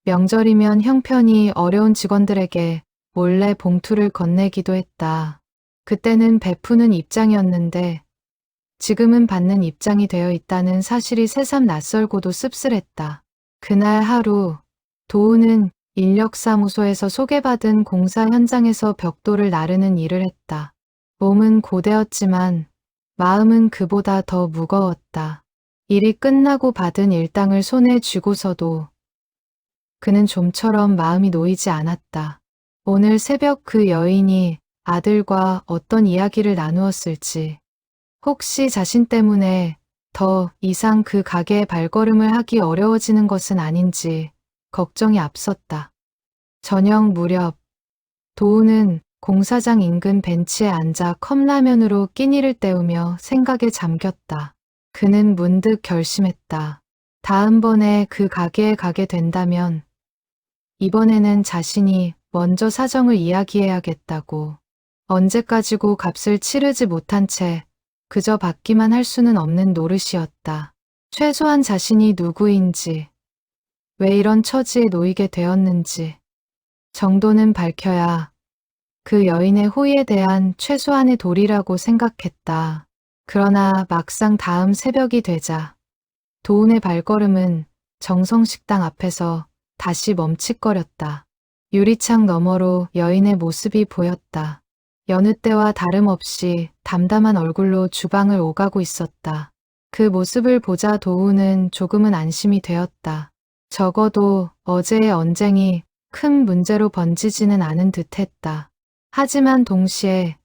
Speaker 1: 명절이면 형편이 어려운 직원들에게 몰래 봉투를 건네기도 했다. 그때는 베푸는 입장이었는데 지금은 받는 입장이 되어 있다는 사실이 새삼 낯설고도 씁쓸했다. 그날 하루 도훈은 인력사무소에서 소개받은 공사 현장에서 벽돌을 나르는 일을 했다. 몸은 고되었지만 마음은 그보다 더 무거웠다. 일이 끝나고 받은 일당을 손에 쥐고서도 그는 좀처럼 마음이 놓이지 않았다. 오늘 새벽 그 여인이 아들과 어떤 이야기를 나누었을지, 혹시 자신 때문에 더 이상 그 가게에 발걸음을 하기 어려워지는 것은 아닌지 걱정이 앞섰다. 저녁 무렵 도우는 공사장 인근 벤치에 앉아 컵라면으로 끼니를 때우며 생각에 잠겼다. 그는 문득 결심했다. 다음번에 그 가게에 가게 된다면 이번에는 자신이 먼저 사정을 이야기해야겠다고. 언제까지고 값을 치르지 못한 채 그저 받기만 할 수는 없는 노릇이었다. 최소한 자신이 누구인지, 왜 이런 처지에 놓이게 되었는지 정도는 밝혀야 그 여인의 호의에 대한 최소한의 도리라고 생각했다. 그러나 막상 다음 새벽이 되자 도운의 발걸음은 정성식당 앞에서 다시 멈칫거렸다. 유리창 너머로 여인의 모습이 보였다. 여느 때와 다름없이 담담한 얼굴로 주방을 오가고 있었다. 그 모습을 보자 도우는 조금은 안심이 되었다. 적어도 어제의 언쟁이 큰 문제로 번지지는 않은 듯했다. 하지만 동시에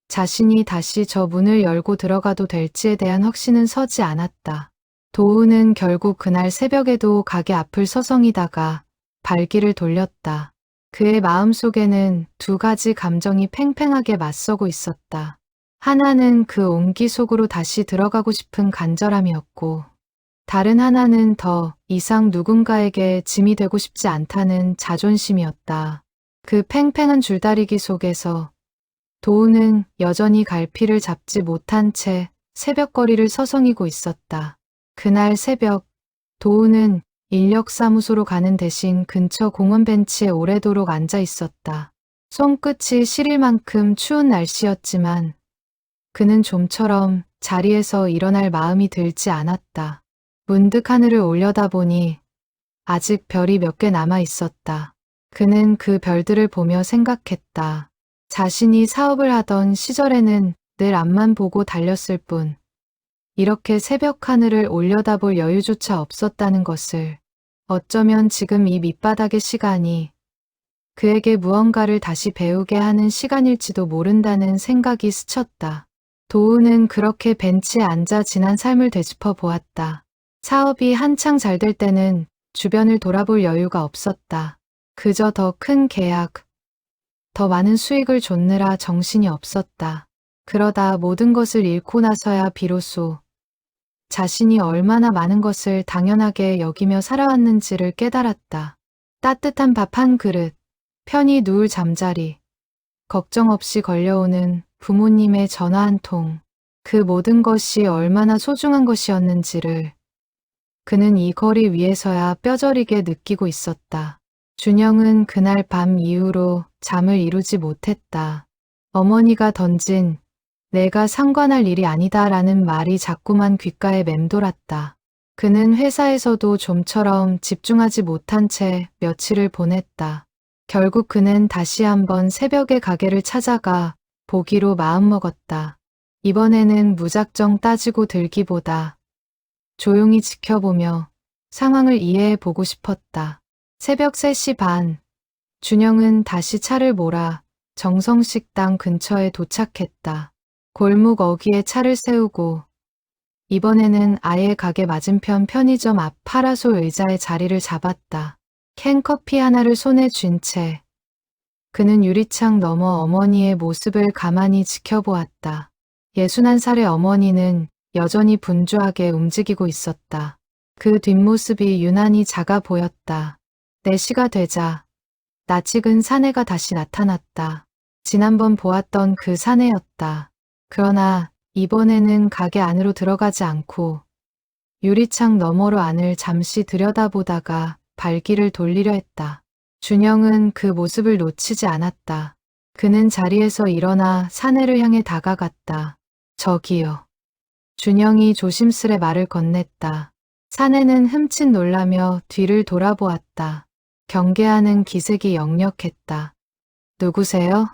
Speaker 1: 자신이 다시 저 문을 열고 들어가도 될지에 대한 확신은 서지 않았다. 도우는 결국 그날 새벽에도 가게 앞을 서성이다가 발길을 돌렸다. 그의 마음속에는 두 가지 감정이 팽팽하게 맞서고 있었다. 하나는 그 온기 속으로 다시 들어가고 싶은 간절함이었고, 다른 하나는 더 이상 누군가에게 짐이 되고 싶지 않다는 자존심이었다. 그 팽팽한 줄다리기 속에서 도우는 여전히 갈피를 잡지 못한 채 새벽거리를 서성이고 있었다. 그날 새벽, 도우는 인력사무소로 가는 대신 근처 공원 벤치에 오래도록 앉아 있었다. 손끝이 시릴 만큼 추운 날씨였지만 그는 좀처럼 자리에서 일어날 마음이 들지 않았다. 문득 하늘을 올려다보니 아직 별이 몇 개 남아 있었다. 그는 그 별들을 보며 생각했다. 자신이 사업을 하던 시절에는 늘 앞만 보고 달렸을 뿐 이렇게 새벽 하늘을 올려다볼 여유조차 없었다는 것을, 어쩌면 지금 이 밑바닥의 시간이 그에게 무언가를 다시 배우게 하는 시간일지도 모른다는 생각이 스쳤다. 도우는 그렇게 벤치에 앉아 지난 삶을 되짚어 보았다. 사업이 한창 잘 될 때는 주변을 돌아볼 여유가 없었다. 그저 더 큰 계약, 더 많은 수익을 좇느라 정신이 없었다. 그러다 모든 것을 잃고 나서야 비로소 자신이 얼마나 많은 것을 당연하게 여기며 살아왔는지를 깨달았다. 따뜻한 밥 한 그릇, 편히 누울 잠자리, 걱정 없이 걸려오는 부모님의 전화 한 통, 그 모든 것이 얼마나 소중한 것이었는지를 그는 이 거리 위에서야 뼈저리게 느끼고 있었다. 준영은 그날 밤 이후로 잠을 이루지 못했다. 어머니가 던진 내가 상관할 일이 아니다라는 말이 자꾸만 귓가에 맴돌았다. 그는 회사에서도 좀처럼 집중하지 못한 채 며칠을 보냈다. 결국 그는 다시 한번 새벽에 가게를 찾아가 보기로 마음먹었다. 이번에는 무작정 따지고 들기보다 조용히 지켜보며 상황을 이해해 보고 싶었다. 새벽 3시 반, 준영은 다시 차를 몰아 정성식당 근처에 도착했다. 골목 어귀에 차를 세우고 이번에는 아예 가게 맞은편 편의점 앞 파라솔 의자에 자리를 잡았다. 캔커피 하나를 손에 쥔 채 그는 유리창 너머 어머니의 모습을 가만히 지켜보았다. 61살의 어머니는 여전히 분주하게 움직이고 있었다. 그 뒷모습이 유난히 작아 보였다. 4시가 되자 낯익은 사내가 다시 나타났다. 지난번 보았던 그 사내였다. 그러나 이번에는 가게 안으로 들어가지 않고 유리창 너머로 안을 잠시 들여다보다가 발길을 돌리려 했다. 준영은 그 모습을 놓치지 않았다. 그는 자리에서 일어나 사내를 향해 다가갔다. 저기요. 준영이 조심스레 말을 건넸다. 사내는 흠칫 놀라며 뒤를 돌아보았다. 경계하는 기색이 역력했다. 누구세요?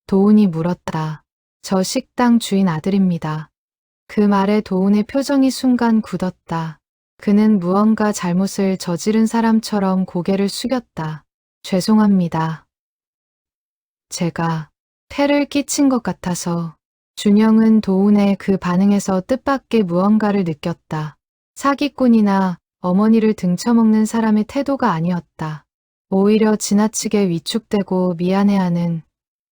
Speaker 1: 도훈이 물었다. 저 식당 주인 아들입니다. 그 말에 도훈의 표정이 순간 굳었다. 그는 무언가 잘못을 저지른 사람처럼 고개를 숙였다. 죄송합니다. 제가 폐를 끼친 것 같아서. 준영은 도훈의 그 반응에서 뜻밖의 무언가를 느꼈다. 사기꾼이나 어머니를 등쳐먹는 사람의 태도가 아니었다. 오히려 지나치게 위축되고 미안해하는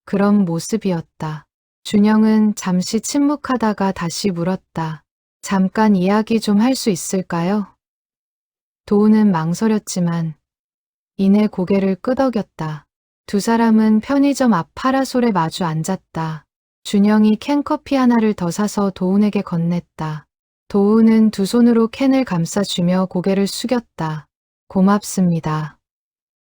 Speaker 1: 그런 모습이었다. 준영은 잠시 침묵하다가 다시 물었다. 잠깐 이야기 좀 할 수 있을까요? 도훈은 망설였지만 이내 고개를 끄덕였다. 두 사람은 편의점 앞 파라솔에 마주 앉았다. 준영이 캔커피 하나를 더 사서 도훈에게 건넸다. 도훈은 두 손으로 캔을 감싸주며 고개를 숙였다. 고맙습니다.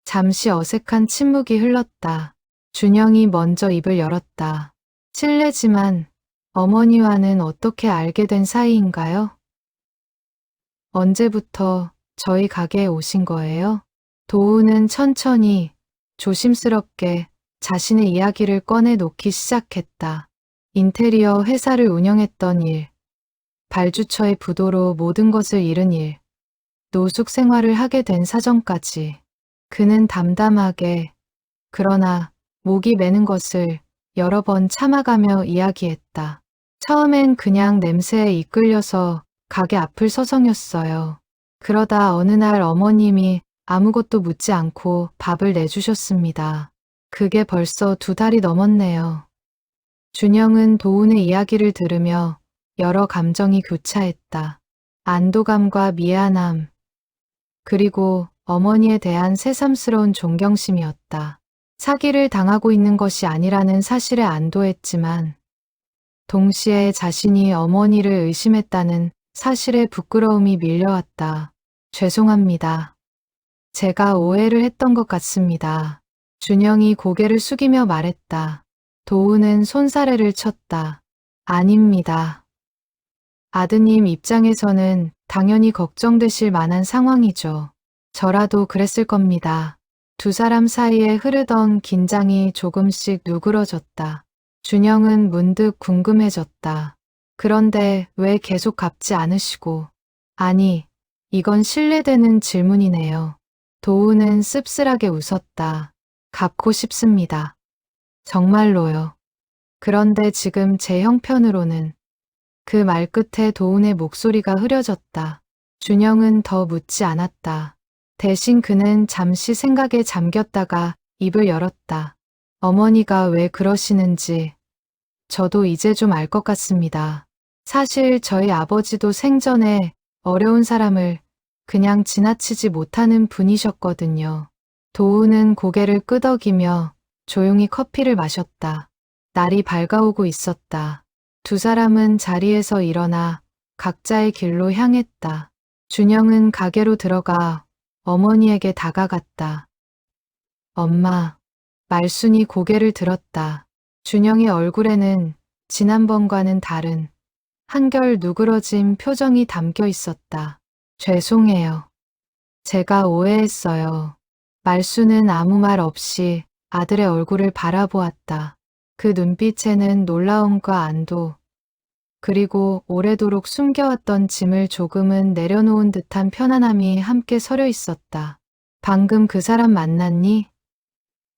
Speaker 1: 잠시 어색한 침묵이 흘렀다. 준영이 먼저 입을 열었다. 실례지만 어머니와는 어떻게 알게 된 사이인가요? 언제부터 저희 가게에 오신 거예요? 도훈은 천천히 조심스럽게 자신의 이야기를 꺼내놓기 시작했다. 인테리어 회사를 운영했던 일, 발주처의 부도로 모든 것을 잃은 일, 노숙 생활을 하게 된 사정까지. 그는 담담하게 그러나 목이 메는 것을 여러 번 참아가며 이야기했다. 처음엔 그냥 냄새에 이끌려서 가게 앞을 서성였어요. 그러다 어느 날 어머님이 아무것도 묻지 않고 밥을 내주셨습니다. 그게 벌써 2달이 넘었네요. 준영은 도훈의 이야기를 들으며 여러 감정이 교차했다. 안도감과 미안함, 그리고 어머니에 대한 새삼스러운 존경심이었다. 사기를 당하고 있는 것이 아니라는 사실에 안도했지만 동시에 자신이 어머니를 의심했다는 사실에 부끄러움이 밀려왔다. 죄송합니다. 제가 오해를 했던 것 같습니다. 준영이 고개를 숙이며 말했다. 도훈은 손사래를 쳤다. 아닙니다. 아드님 입장에서는 당연히 걱정되실 만한 상황이죠. 저라도 그랬을 겁니다. 두 사람 사이에 흐르던 긴장이 조금씩 누그러졌다. 준영은 문득 궁금해졌다. 그런데 왜 계속 갚지 않으시고? 아니, 이건 신뢰되는 질문이네요. 도훈은 씁쓸하게 웃었다. 갚고 싶습니다. 정말로요. 그런데 지금 제 형편으로는. 그 말 끝에 도훈의 목소리가 흐려졌다. 준영은 더 묻지 않았다. 대신 그는 잠시 생각에 잠겼다가 입을 열었다. 어머니가 왜 그러시는지 저도 이제 좀 알 것 같습니다. 사실 저희 아버지도 생전에 어려운 사람을 그냥 지나치지 못하는 분이셨거든요. 도훈은 고개를 끄덕이며 조용히 커피를 마셨다. 날이 밝아오고 있었다. 두 사람은 자리에서 일어나 각자의 길로 향했다. 준영은 가게로 들어가 어머니에게 다가갔다. 엄마, 말순이 고개를 들었다. 준영의 얼굴에는 지난번과는 다른 한결 누그러진 표정이 담겨 있었다. 죄송해요. 제가 오해했어요. 말순은 아무 말 없이 아들의 얼굴을 바라보았다. 그 눈빛에는 놀라움과 안도, 그리고 오래도록 숨겨왔던 짐을 조금은 내려놓은 듯한 편안함이 함께 서려 있었다. 방금 그 사람 만났니?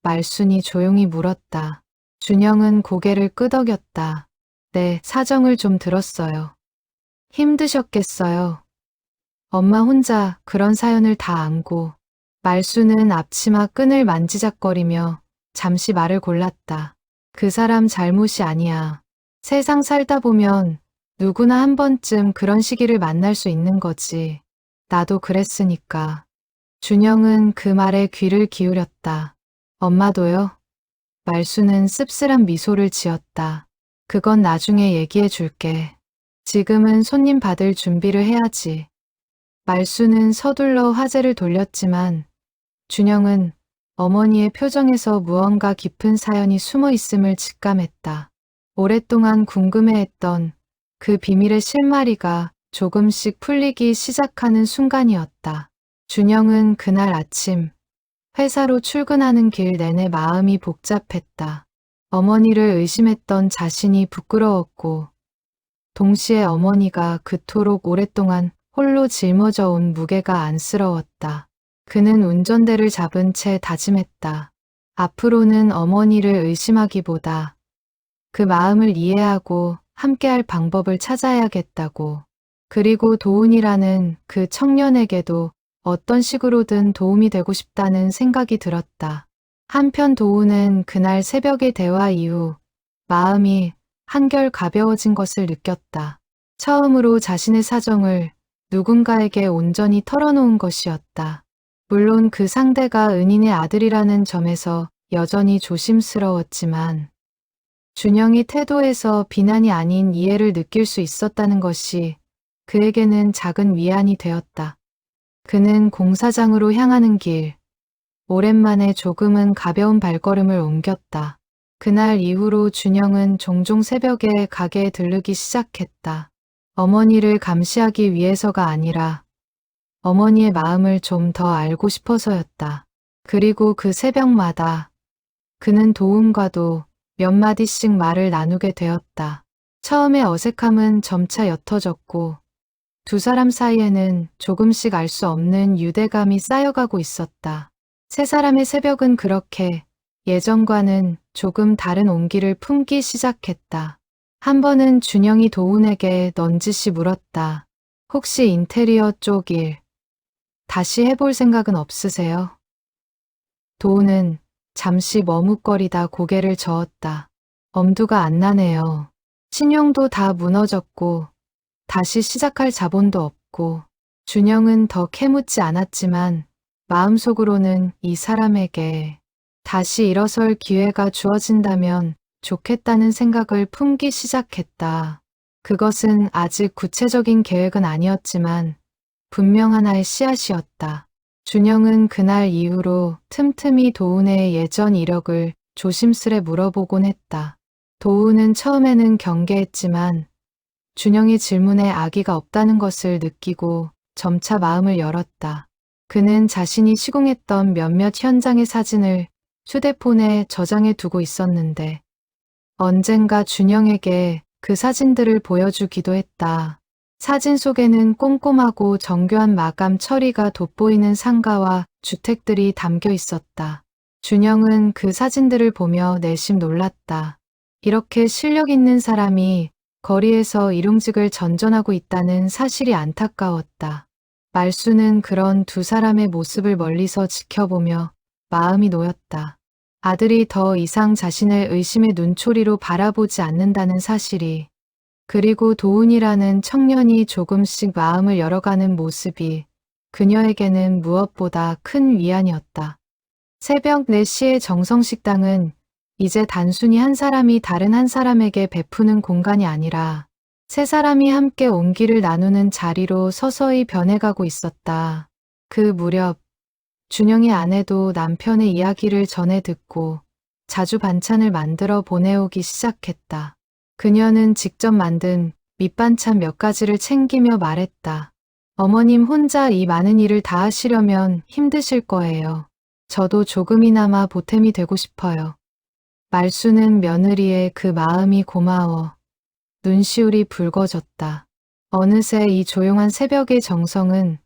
Speaker 1: 말순이 조용히 물었다. 준영은 고개를 끄덕였다. 네, 사정을 좀 들었어요. 힘드셨겠어요. 엄마 혼자 그런 사연을 다 안고. 말순은 앞치마 끈을 만지작거리며 잠시 말을 골랐다. 그 사람 잘못이 아니야. 세상 살다 보면 누구나 한 번쯤 그런 시기를 만날 수 있는 거지. 나도 그랬으니까. 준영은 그 말에 귀를 기울였다. 엄마도요? 말순은 씁쓸한 미소를 지었다. 그건 나중에 얘기해 줄게. 지금은 손님 받을 준비를 해야지. 말순은 서둘러 화제를 돌렸지만 준영은 어머니의 표정에서 무언가 깊은 사연이 숨어 있음을 직감했다. 오랫동안 궁금해했던 그 비밀의 실마리가 조금씩 풀리기 시작하는 순간이었다. 준영은 그날 아침 회사로 출근하는 길 내내 마음이 복잡했다. 어머니를 의심했던 자신이 부끄러웠고, 동시에 어머니가 그토록 오랫동안 홀로 짊어져 온 무게가 안쓰러웠다. 그는 운전대를 잡은 채 다짐했다. 앞으로는 어머니를 의심하기보다 그 마음을 이해하고 함께할 방법을 찾아야겠다고. 그리고 도훈이라는 그 청년에게도 어떤 식으로든 도움이 되고 싶다는 생각이 들었다. 한편 도훈은 그날 새벽의 대화 이후 마음이 한결 가벼워진 것을 느꼈다. 처음으로 자신의 사정을 누군가에게 온전히 털어놓은 것이었다. 물론 그 상대가 은인의 아들이라는 점에서 여전히 조심스러웠지만 준영의 태도에서 비난이 아닌 이해를 느낄 수 있었다는 것이 그에게는 작은 위안이 되었다. 그는 공사장으로 향하는 길, 오랜만에 조금은 가벼운 발걸음을 옮겼다. 그날 이후로 준영은 종종 새벽에 가게에 들르기 시작했다. 어머니를 감시하기 위해서가 아니라 어머니의 마음을 좀 더 알고 싶어서였다. 그리고 그 새벽마다 그는 도훈과도 몇 마디씩 말을 나누게 되었다. 처음에 어색함은 점차 옅어졌고 두 사람 사이에는 조금씩 알 수 없는 유대감이 쌓여가고 있었다. 세 사람의 새벽은 그렇게 예전과는 조금 다른 온기를 품기 시작했다. 한 번은 준영이 도훈에게 넌지시 물었다. 혹시 인테리어 쪽 일 다시 해볼 생각은 없으세요? 도훈은 잠시 머뭇거리다 고개를 저었다. 엄두가 안 나네요. 신용도 다 무너졌고 다시 시작할 자본도 없고. 준영은 더 캐묻지 않았지만 마음속으로는 이 사람에게 다시 일어설 기회가 주어진다면 좋겠다는 생각을 품기 시작했다. 그것은 아직 구체적인 계획은 아니었지만 분명 하나의 씨앗이었다. 준영은 그날 이후로 틈틈이 도훈의 예전 이력을 조심스레 물어보곤 했다. 도훈은 처음에는 경계했지만 준영의 질문에 악의가 없다는 것을 느끼고 점차 마음을 열었다. 그는 자신이 시공했던 몇몇 현장의 사진을 휴대폰에 저장해 두고 있었는데 언젠가 준영에게 그 사진들을 보여주기도 했다. 사진 속에는 꼼꼼하고 정교한 마감 처리가 돋보이는 상가와 주택들이 담겨 있었다. 준영은 그 사진들을 보며 내심 놀랐다. 이렇게 실력 있는 사람이 거리에서 일용직을 전전하고 있다는 사실이 안타까웠다. 말수는 그런 두 사람의 모습을 멀리서 지켜보며 마음이 놓였다. 아들이 더 이상 자신을 의심의 눈초리로 바라보지 않는다는 사실이, 그리고 도훈이라는 청년이 조금씩 마음을 열어가는 모습이 그녀에게는 무엇보다 큰 위안이었다. 새벽 4시의 정성식당은 이제 단순히 한 사람이 다른 한 사람에게 베푸는 공간이 아니라 세 사람이 함께 온기를 나누는 자리로 서서히 변해가고 있었다. 그 무렵 준영의 아내도 남편의 이야기를 전해 듣고 자주 반찬을 만들어 보내오기 시작했다. 그녀는 직접 만든 밑반찬 몇 가지를 챙기며 말했다. 어머님 혼자 이 많은 일을 다 하시려면 힘드실 거예요. 저도 조금이나마 보탬이 되고 싶어요. 말수는 며느리의 그 마음이 고마워 눈시울이 붉어졌다. 어느새 이 조용한 새벽의 정성은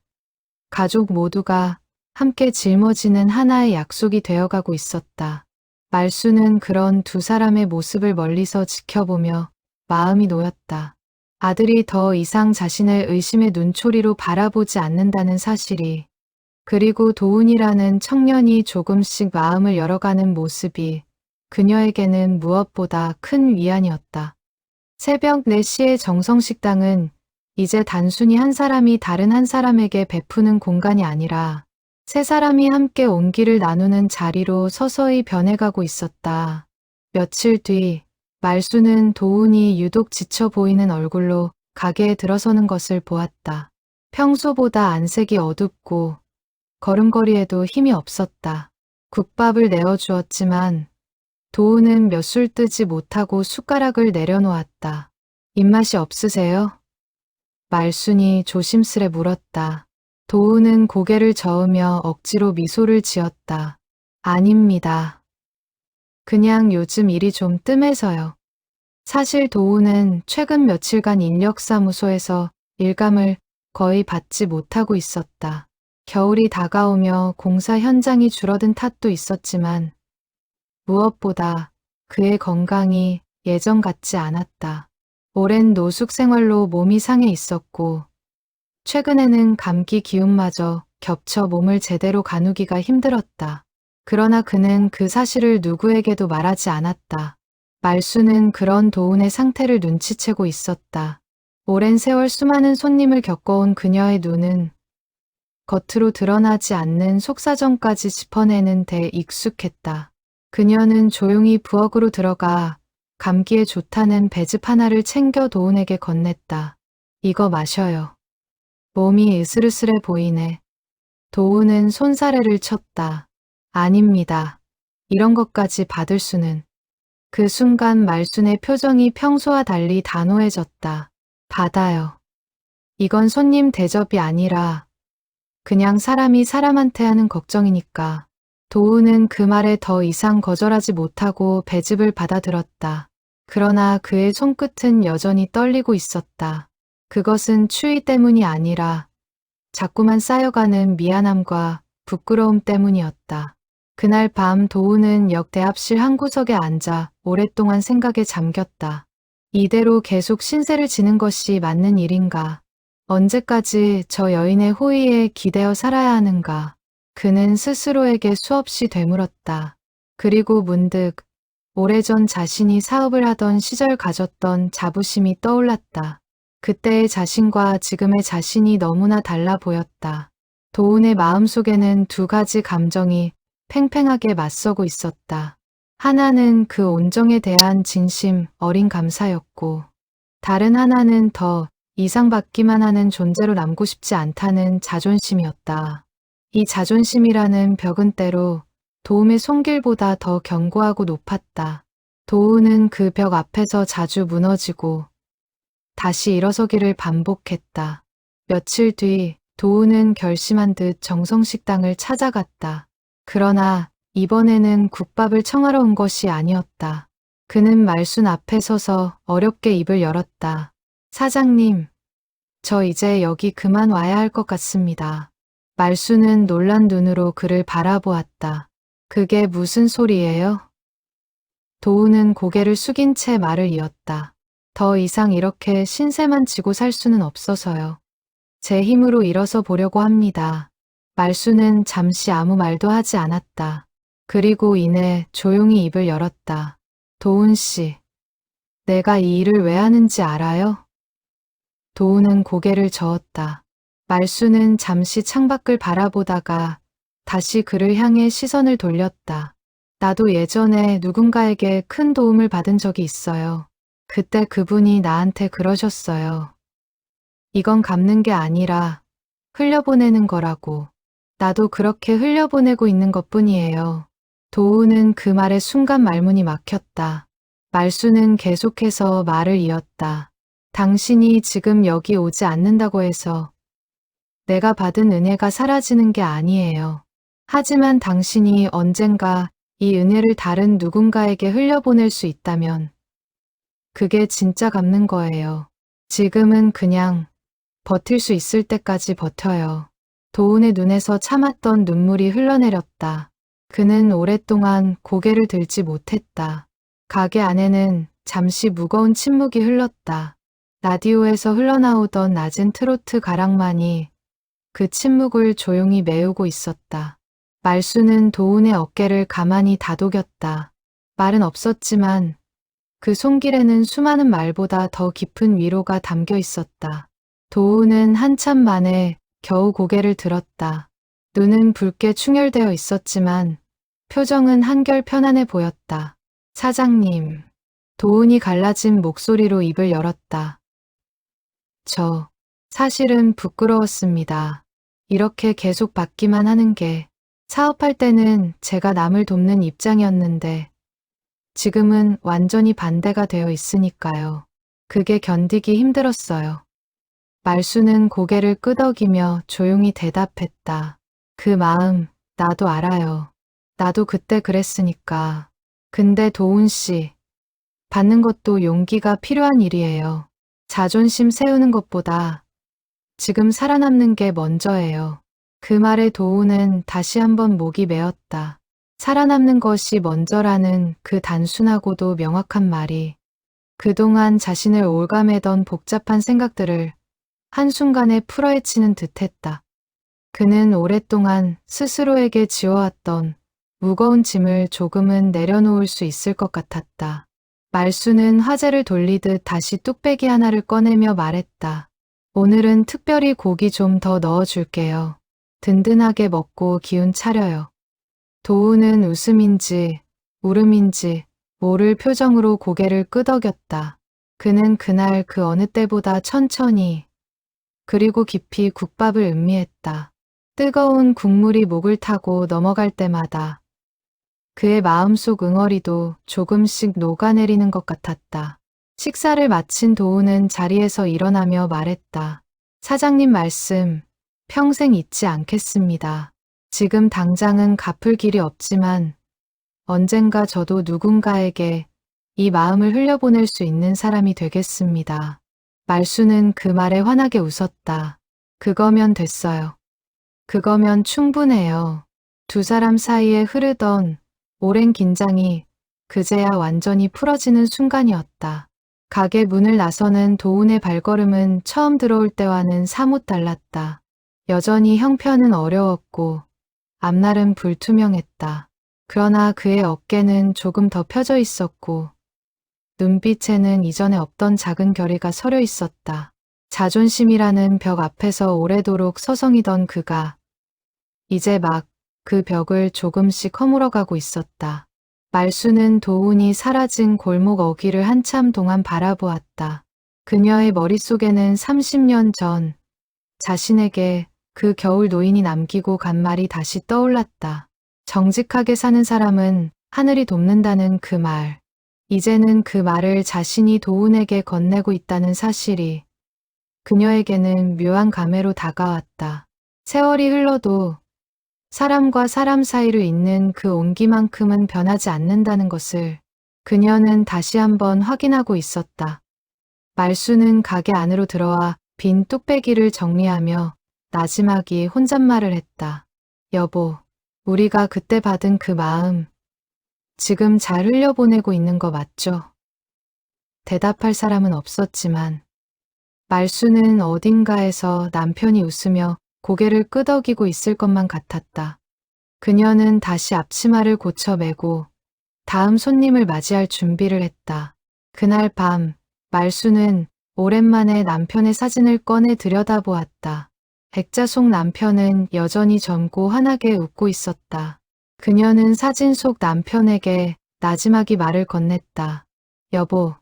Speaker 1: 가족 모두가 함께 짊어지는 하나의 약속이 되어가고 있었다. 말수는 그런 두 사람의 모습을 멀리서 지켜보며 마음이 놓였다. 아들이 더 이상 자신을 의심의 눈초리로 바라보지 않는다는 사실이, 그리고 도훈이라는 청년이 조금씩 마음을 열어가는 모습이 그녀에게는 무엇보다 큰 위안이었다. 새벽 4시의 정성식당은 이제 단순히 한 사람이 다른 한 사람에게 베푸는 공간이 아니라 세 사람이 함께 온기를 나누는 자리로 서서히 변해가고 있었다. 며칠 뒤 말수는 도훈이 유독 지쳐 보이는 얼굴로 가게에 들어서는 것을 보았다. 평소보다 안색이 어둡고 걸음걸이에도 힘이 없었다. 국밥을 내어주었지만 도훈은 몇 술 뜨지 못하고 숟가락을 내려놓았다. 입맛이 없으세요? 말순이 조심스레 물었다. 도훈은 고개를 저으며 억지로 미소를 지었다. 아닙니다. 그냥 요즘 일이 좀 뜸해서요. 사실 도우는 최근 며칠간 인력사무소에서 일감을 거의 받지 못하고 있었다. 겨울이 다가오며 공사 현장이 줄어든 탓도 있었지만 무엇보다 그의 건강이 예전 같지 않았다. 오랜 노숙 생활로 몸이 상해 있었고 최근에는 감기 기운마저 겹쳐 몸을 제대로 가누기가 힘들었다. 그러나 그는 그 사실을 누구에게도 말하지 않았다. 말수는 그런 도운의 상태를 눈치채고 있었다. 오랜 세월 수많은 손님을 겪어온 그녀의 눈은 겉으로 드러나지 않는 속사정까지 짚어내는 데 익숙했다. 그녀는 조용히 부엌으로 들어가 감기에 좋다는 배즙 하나를 챙겨 도운에게 건넸다. 이거 마셔요. 몸이 으슬으슬해 보이네. 도운은 손사래를 쳤다. 아닙니다. 이런 것까지 받을 수는. 그 순간 말순의 표정이 평소와 달리 단호해졌다. 받아요. 이건 손님 대접이 아니라 그냥 사람이 사람한테 하는 걱정이니까. 도우는 그 말에 더 이상 거절하지 못하고 배즙을 받아들었다. 그러나 그의 손끝은 여전히 떨리고 있었다. 그것은 추위 때문이 아니라 자꾸만 쌓여가는 미안함과 부끄러움 때문이었다. 그날 밤 도우는 역대합실 한 구석에 앉아 오랫동안 생각에 잠겼다. 이대로 계속 신세를 지는 것이 맞는 일인가? 언제까지 저 여인의 호의에 기대어 살아야 하는가? 그는 스스로에게 수없이 되물었다. 그리고 문득 오래전 자신이 사업을 하던 시절 가졌던 자부심이 떠올랐다. 그때의 자신과 지금의 자신이 너무나 달라 보였다. 도운의 마음속에는 두 가지 감정이 팽팽하게 맞서고 있었다. 하나는 그 온정에 대한 진심 어린 감사였고, 다른 하나는 더 이상받기만 하는 존재로 남고 싶지 않다는 자존심이었다. 이 자존심이라는 벽은 때로 도움의 손길보다 더 견고하고 높았다. 도우는 그 벽 앞에서 자주 무너지고 다시 일어서기를 반복했다. 며칠 뒤 도우는 결심한 듯 정성식당을 찾아갔다. 그러나 이번에는 국밥을 청하러 온 것이 아니었다. 그는 말순 앞에 서서 어렵게 입을 열었다. 사장님, 저 이제 여기 그만 와야 할 것 같습니다. 말순은 놀란 눈으로 그를 바라보았다. 그게 무슨 소리예요? 도우는 고개를 숙인 채 말을 이었다. 더 이상 이렇게 신세만 지고 살 수는 없어서요. 제 힘으로 일어서 보려고 합니다. 말수는 잠시 아무 말도 하지 않았다. 그리고 이내 조용히 입을 열었다. 도운 씨, 내가 이 일을 왜 하는지 알아요? 도운은 고개를 저었다. 말수는 잠시 창밖을 바라보다가 다시 그를 향해 시선을 돌렸다. 나도 예전에 누군가에게 큰 도움을 받은 적이 있어요. 그때 그분이 나한테 그러셨어요. 이건 갚는 게 아니라 흘려보내는 거라고. 나도 그렇게 흘려보내고 있는 것뿐이에요. 도우는 그 말에 순간 말문이 막혔다. 말수는 계속해서 말을 이었다. 당신이 지금 여기 오지 않는다고 해서 내가 받은 은혜가 사라지는 게 아니에요. 하지만 당신이 언젠가 이 은혜를 다른 누군가에게 흘려보낼 수 있다면 그게 진짜 갚는 거예요. 지금은 그냥 버틸 수 있을 때까지 버텨요. 도운의 눈에서 참았던 눈물이 흘러내렸다. 그는 오랫동안 고개를 들지 못했다. 가게 안에는 잠시 무거운 침묵이 흘렀다. 라디오에서 흘러나오던 낮은 트로트 가락만이 그 침묵을 조용히 메우고 있었다. 말수는 도운의 어깨를 가만히 다독였다. 말은 없었지만 그 손길에는 수많은 말보다 더 깊은 위로가 담겨 있었다. 도운은 한참 만에 겨우 고개를 들었다. 눈은 붉게 충혈되어 있었지만 표정은 한결 편안해 보였다. 사장님, 도운이 갈라진 목소리로 입을 열었다. 저 사실은 부끄러웠습니다. 이렇게 계속 받기만 하는 게. 사업할 때는 제가 남을 돕는 입장이었는데 지금은 완전히 반대가 되어 있으니까요. 그게 견디기 힘들었어요. 말수는 고개를 끄덕이며 조용히 대답했다. 그 마음 나도 알아요. 나도 그때 그랬으니까. 근데 도훈 씨, 받는 것도 용기가 필요한 일이에요. 자존심 세우는 것보다 지금 살아남는 게 먼저예요. 그 말에 도훈은 다시 한번 목이 메었다. 살아남는 것이 먼저라는 그 단순하고도 명확한 말이 그동안 자신을 올가매던 복잡한 생각들을 한순간에 풀어헤치는 듯했다. 그는 오랫동안 스스로에게 지어왔던 무거운 짐을 조금은 내려놓을 수 있을 것 같았다. 말수는 화제를 돌리듯 다시 뚝배기 하나를 꺼내며 말했다. 오늘은 특별히 고기 좀 더 넣어줄게요. 든든하게 먹고 기운 차려요. 도우는 웃음인지 울음인지 모를 표정으로 고개를 끄덕였다. 그는 그날 그 어느 때보다 천천히 그리고 깊이 국밥을 음미했다. 뜨거운 국물이 목을 타고 넘어갈 때마다 그의 마음속 응어리도 조금씩 녹아내리는 것 같았다. 식사를 마친 도우는 자리에서 일어나며 말했다. 사장님 말씀 평생 잊지 않겠습니다. 지금 당장은 갚을 길이 없지만 언젠가 저도 누군가에게 이 마음을 흘려보낼 수 있는 사람이 되겠습니다. 말수는 그 말에 환하게 웃었다. 그거면 됐어요. 그거면 충분해요. 두 사람 사이에 흐르던 오랜 긴장이 그제야 완전히 풀어지는 순간이었다. 가게 문을 나서는 도훈의 발걸음은 처음 들어올 때와는 사뭇 달랐다. 여전히 형편은 어려웠고 앞날은 불투명했다. 그러나 그의 어깨는 조금 더 펴져 있었고 눈빛에는 이전에 없던 작은 결의가 서려 있었다. 자존심이라는 벽 앞에서 오래도록 서성이던 그가 이제 막 그 벽을 조금씩 허물어가고 있었다. 말수는 도훈이 사라진 골목 어귀를 한참 동안 바라보았다. 그녀의 머릿속에는 30년 전 자신에게 그 겨울 노인이 남기고 간 말이 다시 떠올랐다. 정직하게 사는 사람은 하늘이 돕는다는 그 말. 이제는 그 말을 자신이 도훈에게 건네고 있다는 사실이 그녀에게는 묘한 감회로 다가왔다. 세월이 흘러도 사람과 사람 사이를 잇는 그 온기만큼은 변하지 않는다는 것을 그녀는 다시 한번 확인하고 있었다. 말수는 가게 안으로 들어와 빈 뚝배기를 정리하며 나지막이 혼잣말을 했다. 여보, 우리가 그때 받은 그 마음 지금 잘 흘려보내고 있는 거 맞죠? 대답할 사람은 없었지만 말수는 어딘가에서 남편이 웃으며 고개를 끄덕이고 있을 것만 같았다. 그녀는 다시 앞치마를 고쳐 매고 다음 손님을 맞이할 준비를 했다. 그날 밤 말수는 오랜만에 남편의 사진을 꺼내 들여다보았다. 액자 속 남편은 여전히 젊고 환하게 웃고 있었다. 그녀는 사진 속 남편에게 나지막이 말을 건넸다. 여보,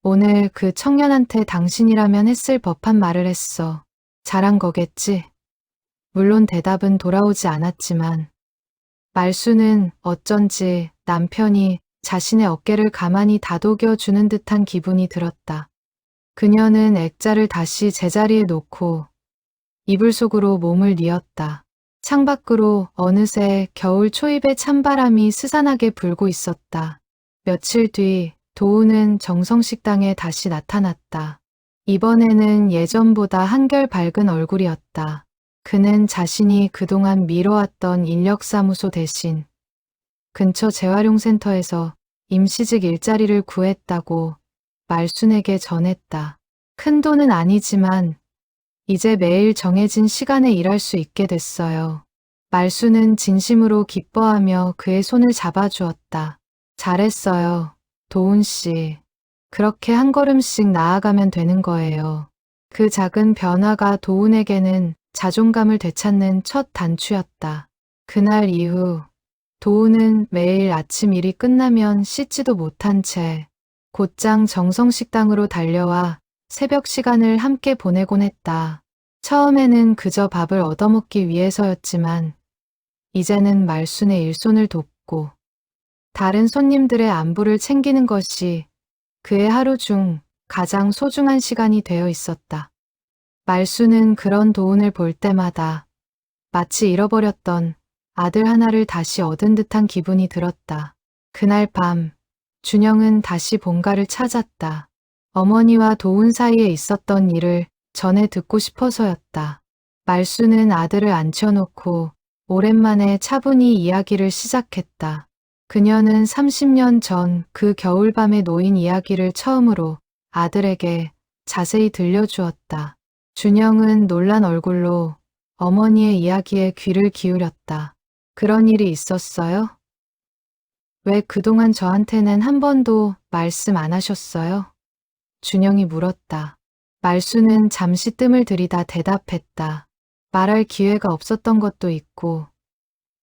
Speaker 1: 오늘 그 청년한테 당신이라면 했을 법한 말을 했어. 잘한 거겠지? 물론 대답은 돌아오지 않았지만 말수는 어쩐지 남편이 자신의 어깨를 가만히 다독여 주는 듯한 기분이 들었다. 그녀는 액자를 다시 제자리에 놓고 이불 속으로 몸을 뉘었다. 창밖으로 어느새 겨울 초입의 찬바람이 스산하게 불고 있었다. 며칠 뒤 도우는 정성식당에 다시 나타났다. 이번에는 예전보다 한결 밝은 얼굴이었다. 그는 자신이 그동안 미뤄왔던 인력사무소 대신 근처 재활용센터에서 임시직 일자리를 구했다고 말순에게 전했다. 큰 돈은 아니지만 이제 매일 정해진 시간에 일할 수 있게 됐어요. 말순은 진심으로 기뻐하며 그의 손을 잡아주었다. 잘했어요, 도훈 씨. 그렇게 한 걸음씩 나아가면 되는 거예요. 그 작은 변화가 도훈에게는 자존감을 되찾는 첫 단추였다. 그날 이후 도훈은 매일 아침 일이 끝나면 씻지도 못한 채 곧장 정성식당으로 달려와 새벽 시간을 함께 보내곤 했다. 처음에는 그저 밥을 얻어먹기 위해서였지만 이제는 말순의 일손을 돕고 다른 손님들의 안부를 챙기는 것이 그의 하루 중 가장 소중한 시간이 되어 있었다. 말수는 그런 도훈을 볼 때마다 마치 잃어버렸던 아들 하나를 다시 얻은 듯한 기분이 들었다. 그날 밤, 준영은 다시 본가를 찾았다. 어머니와 도훈 사이에 있었던 일을 전해 듣고 싶어서였다. 말수는 아들을 앉혀놓고 오랜만에 차분히 이야기를 시작했다. 그녀는 30년 전 그 겨울밤에 놓인 이야기를 처음으로 아들에게 자세히 들려주었다. 준영은 놀란 얼굴로 어머니의 이야기에 귀를 기울였다. 그런 일이 있었어요? 왜 그동안 저한테는 한 번도 말씀 안 하셨어요? 준영이 물었다. 말수는 잠시 뜸을 들이다 대답했다. 말할 기회가 없었던 것도 있고,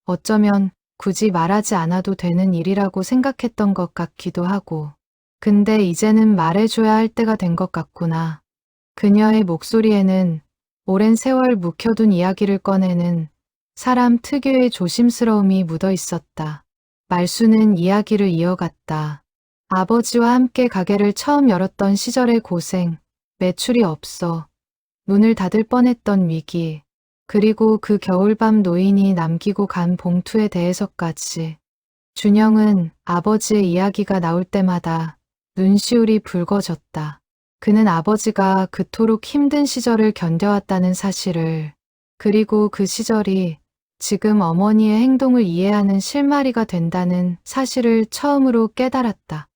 Speaker 1: 어쩌면 굳이 말하지 않아도 되는 일이라고 생각했던 것 같기도 하고, 근데 이제는 말해줘야 할 때가 된 것 같구나. 그녀의 목소리에는 오랜 세월 묵혀둔 이야기를 꺼내는 사람 특유의 조심스러움이 묻어 있었다. 말수는 이야기를 이어갔다. 아버지와 함께 가게를 처음 열었던 시절의 고생, 매출이 없어 문을 닫을 뻔했던 위기, 그리고 그 겨울밤 노인이 남기고 간 봉투에 대해서까지. 준영은 아버지의 이야기가 나올 때마다 눈시울이 붉어졌다. 그는 아버지가 그토록 힘든 시절을 견뎌왔다는 사실을, 그리고 그 시절이 지금 어머니의 행동을 이해하는 실마리가 된다는 사실을 처음으로 깨달았다.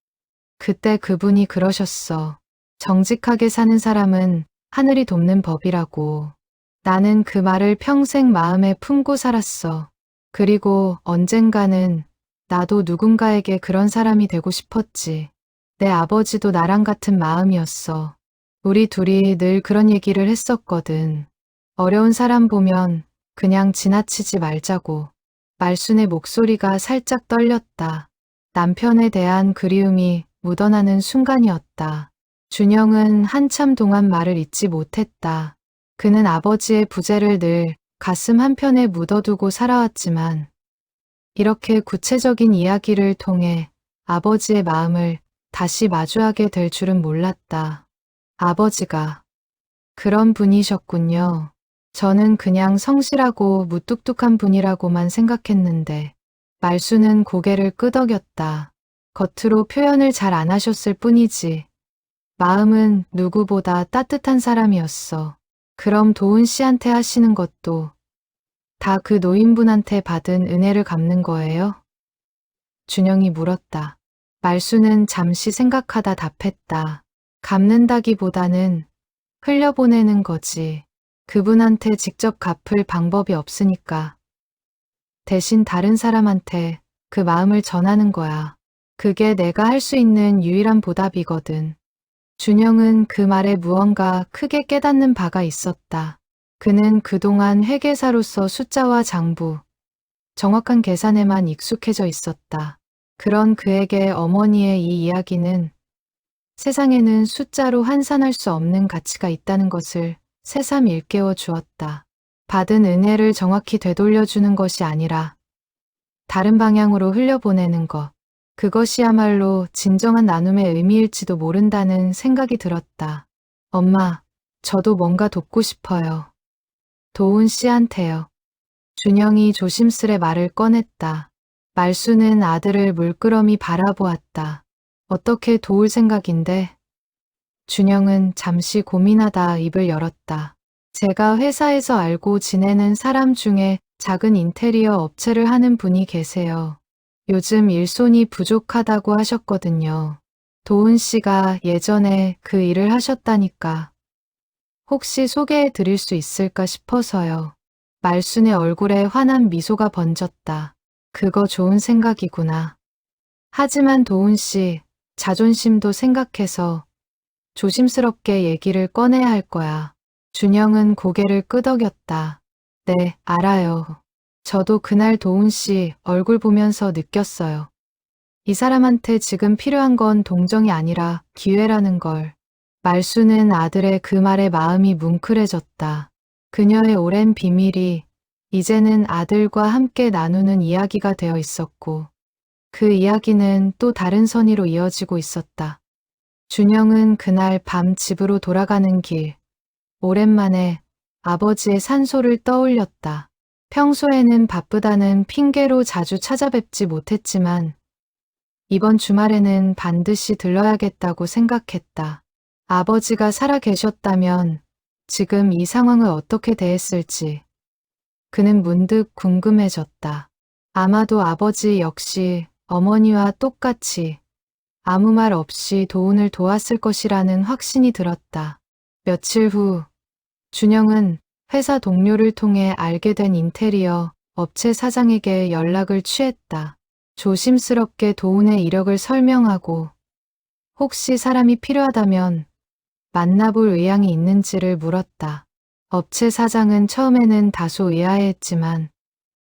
Speaker 1: 그때 그분이 그러셨어. 정직하게 사는 사람은 하늘이 돕는 법이라고. 나는 그 말을 평생 마음에 품고 살았어. 그리고 언젠가는 나도 누군가에게 그런 사람이 되고 싶었지. 내 아버지도 나랑 같은 마음이었어. 우리 둘이 늘 그런 얘기를 했었거든. 어려운 사람 보면 그냥 지나치지 말자고. 말순의 목소리가 살짝 떨렸다. 남편에 대한 그리움이 묻어나는 순간이었다. 준영은 한참 동안 말을 잇지 못했다. 그는 아버지의 부재를 늘 가슴 한편에 묻어두고 살아왔지만 이렇게 구체적인 이야기를 통해 아버지의 마음을 다시 마주하게 될 줄은 몰랐다. 아버지가 그런 분이셨군요. 저는 그냥 성실하고 무뚝뚝한 분이라고만 생각했는데 말수는 고개를 끄덕였다. 겉으로 표현을 잘 안 하셨을 뿐이지. 마음은 누구보다 따뜻한 사람이었어. 그럼 도훈 씨한테 하시는 것도 다 그 노인분한테 받은 은혜를 갚는 거예요? 준영이 물었다. 말수는 잠시 생각하다 답했다. 갚는다기보다는 흘려보내는 거지. 그분한테 직접 갚을 방법이 없으니까. 대신 다른 사람한테 그 마음을 전하는 거야. 그게 내가 할 수 있는 유일한 보답이거든. 준영은 그 말에 무언가 크게 깨닫는 바가 있었다. 그는 그동안 회계사로서 숫자와 장부, 정확한 계산에만 익숙해져 있었다. 그런 그에게 어머니의 이 이야기는 세상에는 숫자로 환산할 수 없는 가치가 있다는 것을 새삼 일깨워 주었다. 받은 은혜를 정확히 되돌려주는 것이 아니라 다른 방향으로 흘려보내는 것. 그것이야말로 진정한 나눔의 의미일지도 모른다는 생각이 들었다. 엄마, 저도 뭔가 돕고 싶어요. 도훈 씨한테요. 준영이 조심스레 말을 꺼냈다. 말수는 아들을 물끄러미 바라보았다. 어떻게 도울 생각인데? 준영은 잠시 고민하다 입을 열었다. 제가 회사에서 알고 지내는 사람 중에 작은 인테리어 업체를 하는 분이 계세요. 요즘 일손이 부족하다고 하셨거든요. 도훈 씨가 예전에 그 일을 하셨다니까. 혹시 소개해 드릴 수 있을까 싶어서요. 말순의 얼굴에 환한 미소가 번졌다. 그거 좋은 생각이구나. 하지만 도훈 씨, 자존심도 생각해서 조심스럽게 얘기를 꺼내야 할 거야. 준영은 고개를 끄덕였다. 네, 알아요. 저도 그날 도훈 씨 얼굴 보면서 느꼈어요. 이 사람한테 지금 필요한 건 동정이 아니라 기회라는 걸. 말수는 아들의 그 말에 마음이 뭉클해졌다. 그녀의 오랜 비밀이 이제는 아들과 함께 나누는 이야기가 되어 있었고 그 이야기는 또 다른 선의로 이어지고 있었다. 준영은 그날 밤 집으로 돌아가는 길 오랜만에 아버지의 산소를 떠올렸다. 평소에는 바쁘다는 핑계로 자주 찾아뵙지 못했지만 이번 주말에는 반드시 들러야겠다고 생각했다. 아버지가 살아 계셨다면 지금 이 상황을 어떻게 대했을지 그는 문득 궁금해졌다. 아마도 아버지 역시 어머니와 똑같이 아무 말 없이 도훈을 도왔을 것이라는 확신이 들었다. 며칠 후 준영은 회사 동료를 통해 알게 된 인테리어 업체 사장에게 연락을 취했다. 조심스럽게 도훈의 이력을 설명하고 혹시 사람이 필요하다면 만나볼 의향이 있는지를 물었다. 업체 사장은 처음에는 다소 의아해했지만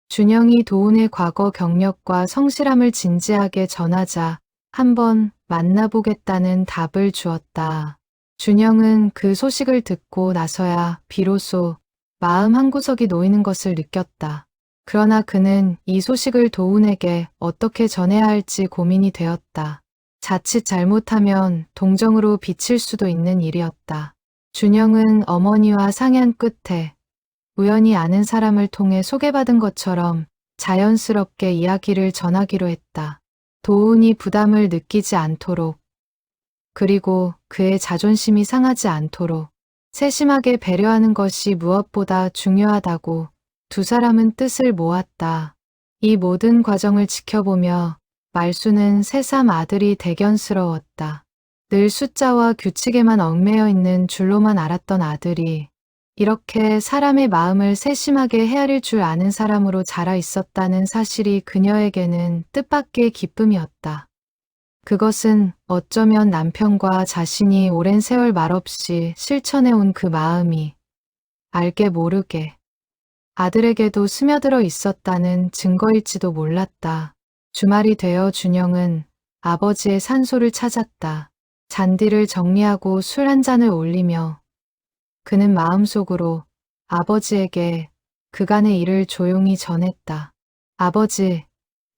Speaker 1: 준영이 도훈의 과거 경력과 성실함을 진지하게 전하자 한번 만나보겠다는 답을 주었다. 준영은 그 소식을 듣고 나서야 비로소 마음 한구석이 놓이는 것을 느꼈다. 그러나 그는 이 소식을 도훈에게 어떻게 전해야 할지 고민이 되었다. 자칫 잘못하면 동정으로 비칠 수도 있는 일이었다. 준영은 어머니와 상의한 끝에 우연히 아는 사람을 통해 소개받은 것처럼 자연스럽게 이야기를 전하기로 했다. 도훈이 부담을 느끼지 않도록 그리고 그의 자존심이 상하지 않도록 세심하게 배려하는 것이 무엇보다 중요하다고 두 사람은 뜻을 모았다. 이 모든 과정을 지켜보며 말수는 새삼 아들이 대견스러웠다. 늘 숫자와 규칙에만 얽매여 있는 줄로만 알았던 아들이 이렇게 사람의 마음을 세심하게 헤아릴 줄 아는 사람으로 자라 있었다는 사실이 그녀에게는 뜻밖의 기쁨이었다. 그것은 어쩌면 남편과 자신이 오랜 세월 말없이 실천해온 그 마음이 알게 모르게 아들에게도 스며들어 있었다는 증거일지도 몰랐다. 주말이 되어 준영은 아버지의 산소를 찾았다. 잔디를 정리하고 술 한 잔을 올리며 그는 마음속으로 아버지에게 그간의 일을 조용히 전했다. 아버지,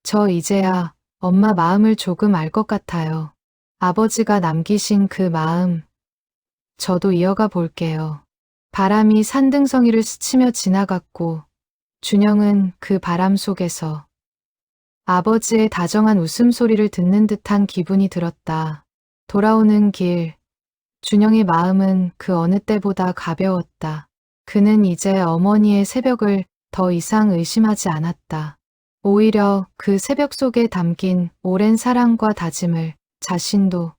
Speaker 1: 저 이제야 엄마 마음을 조금 알 것 같아요. 아버지가 남기신 그 마음, 저도 이어가 볼게요. 바람이 산등성이를 스치며 지나갔고 준영은 그 바람 속에서 아버지의 다정한 웃음소리를 듣는 듯한 기분이 들었다. 돌아오는 길, 준영의 마음은 그 어느 때보다 가벼웠다. 그는 이제 어머니의 새벽을 더 이상 의심하지 않았다. 오히려 그 새벽 속에 담긴 오랜 사랑과 다짐을 자신도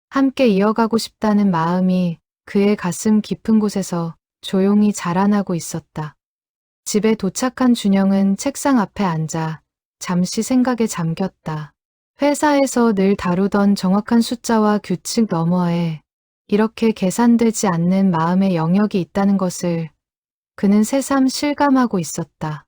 Speaker 1: 함께 이어가고 싶다는 마음이 그의 가슴 깊은 곳에서 조용히 자라나고 있었다. 집에 도착한 준영은 책상 앞에 앉아 잠시 생각에 잠겼다. 회사에서 늘 다루던 정확한 숫자와 규칙 너머에 이렇게 계산되지 않는 마음의 영역이 있다는 것을 그는 새삼 실감하고 있었다.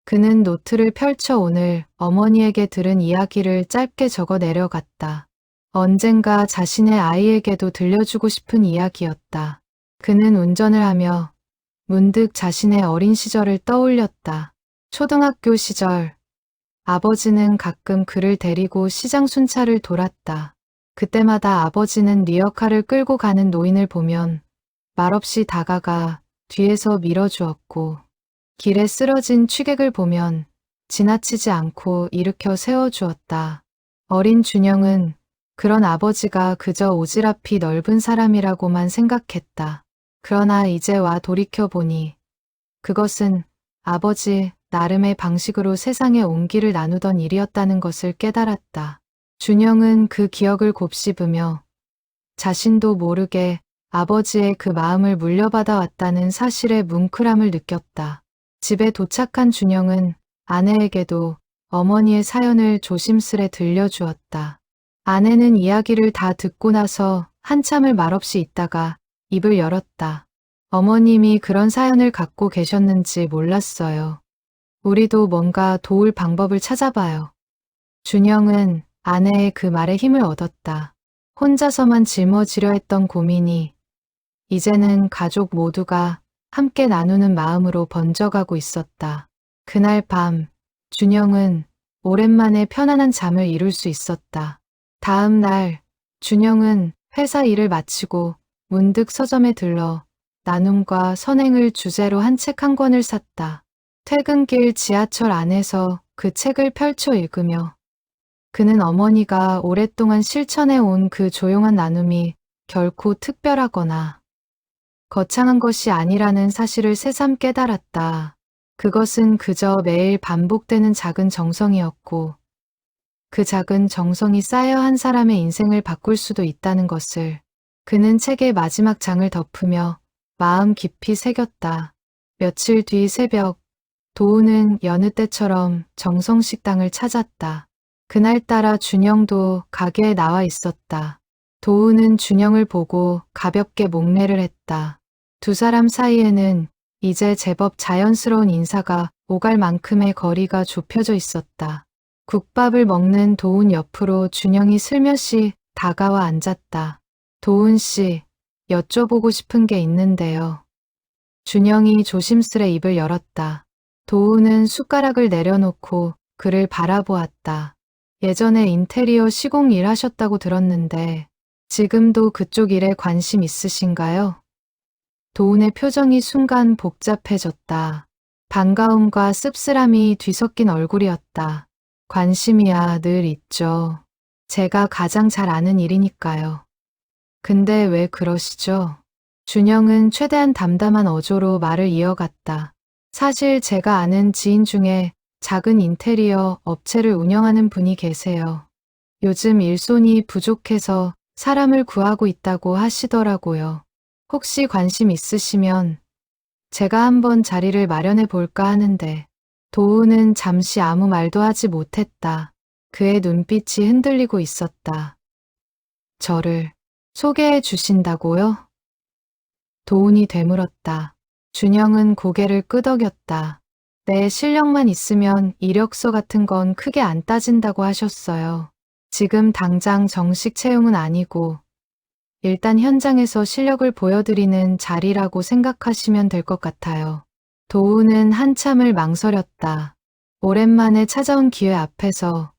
Speaker 1: 그는 노트를 펼쳐 오늘 어머니에게 들은 이야기를 짧게 적어 내려갔다. 언젠가 자신의 아이에게도 들려주고 싶은 이야기였다. 그는 운전을 하며 문득 자신의 어린 시절을 떠올렸다. 초등학교 시절, 아버지는 가끔 그를 데리고 시장 순찰을 돌았다. 그때마다 아버지는 리어카를 끌고 가는 노인을 보면 말없이 다가가 뒤에서 밀어주었고 길에 쓰러진 취객을 보면 지나치지 않고 일으켜 세워주었다. 어린 준영은 그런 아버지가 그저 오지랖이 넓은 사람이라고만 생각했다. 그러나 이제 와 돌이켜보니 그것은 아버지 나름의 방식으로 세상의 온기를 나누던 일이었다는 것을 깨달았다. 준영은 그 기억을 곱씹으며 자신도 모르게 아버지의 그 마음을 물려받아 왔다는 사실에 뭉클함을 느꼈다. 집에 도착한 준영은 아내에게도 어머니의 사연을 조심스레 들려주었다. 아내는 이야기를 다 듣고 나서 한참을 말없이 있다가 입을 열었다. 어머님이 그런 사연을 갖고 계셨는지 몰랐어요. 우리도 뭔가 도울 방법을 찾아봐요. 준영은 아내의 그 말에 힘을 얻었다. 혼자서만 짊어지려 했던 고민이 이제는 가족 모두가 함께 나누는 마음으로 번져가고 있었다. 그날 밤, 준영은 오랜만에 편안한 잠을 이룰 수 있었다. 다음 날, 준영은 회사 일을 마치고 문득 서점에 들러 나눔과 선행을 주제로 한 책 한 권을 샀다. 퇴근길 지하철 안에서 그 책을 펼쳐 읽으며 그는 어머니가 오랫동안 실천해온 그 조용한 나눔이 결코 특별하거나 거창한 것이 아니라는 사실을 새삼 깨달았다. 그것은 그저 매일 반복되는 작은 정성이었고 그 작은 정성이 쌓여 한 사람의 인생을 바꿀 수도 있다는 것을 그는 책의 마지막 장을 덮으며 마음 깊이 새겼다. 며칠 뒤 새벽, 도우는 여느 때처럼 정성식당을 찾았다. 그날따라 준영도 가게에 나와 있었다. 도우는 준영을 보고 가볍게 목례를 했다. 두 사람 사이에는 이제 제법 자연스러운 인사가 오갈 만큼의 거리가 좁혀져 있었다. 국밥을 먹는 도운 옆으로 준영이 슬며시 다가와 앉았다. 도운 씨, 여쭤보고 싶은 게 있는데요. 준영이 조심스레 입을 열었다. 도우는 숟가락을 내려놓고 그를 바라보았다. 예전에 인테리어 시공 일 하셨다고 들었는데 지금도 그쪽 일에 관심 있으신가요? 도운의 표정이 순간 복잡해졌다. 반가움과 씁쓸함이 뒤섞인 얼굴이었다. 관심이야 늘 있죠. 제가 가장 잘 아는 일이니까요. 근데 왜 그러시죠? 준영은 최대한 담담한 어조로 말을 이어갔다. 사실 제가 아는 지인 중에 작은 인테리어 업체를 운영하는 분이 계세요. 요즘 일손이 부족해서 사람을 구하고 있다고 하시더라고요. 혹시 관심 있으시면 제가 한번 자리를 마련해 볼까 하는데 도우는 잠시 아무 말도 하지 못했다. 그의 눈빛이 흔들리고 있었다. 저를 소개해 주신다고요? 도운이 되물었다. 준영은 고개를 끄덕였다. 내 실력만 있으면 이력서 같은 건 크게 안 따진다고 하셨어요. 지금 당장 정식 채용은 아니고 일단 현장에서 실력을 보여드리는 자리라고 생각하시면 될 것 같아요. 도우는 한참을 망설였다. 오랜만에 찾아온 기회 앞에서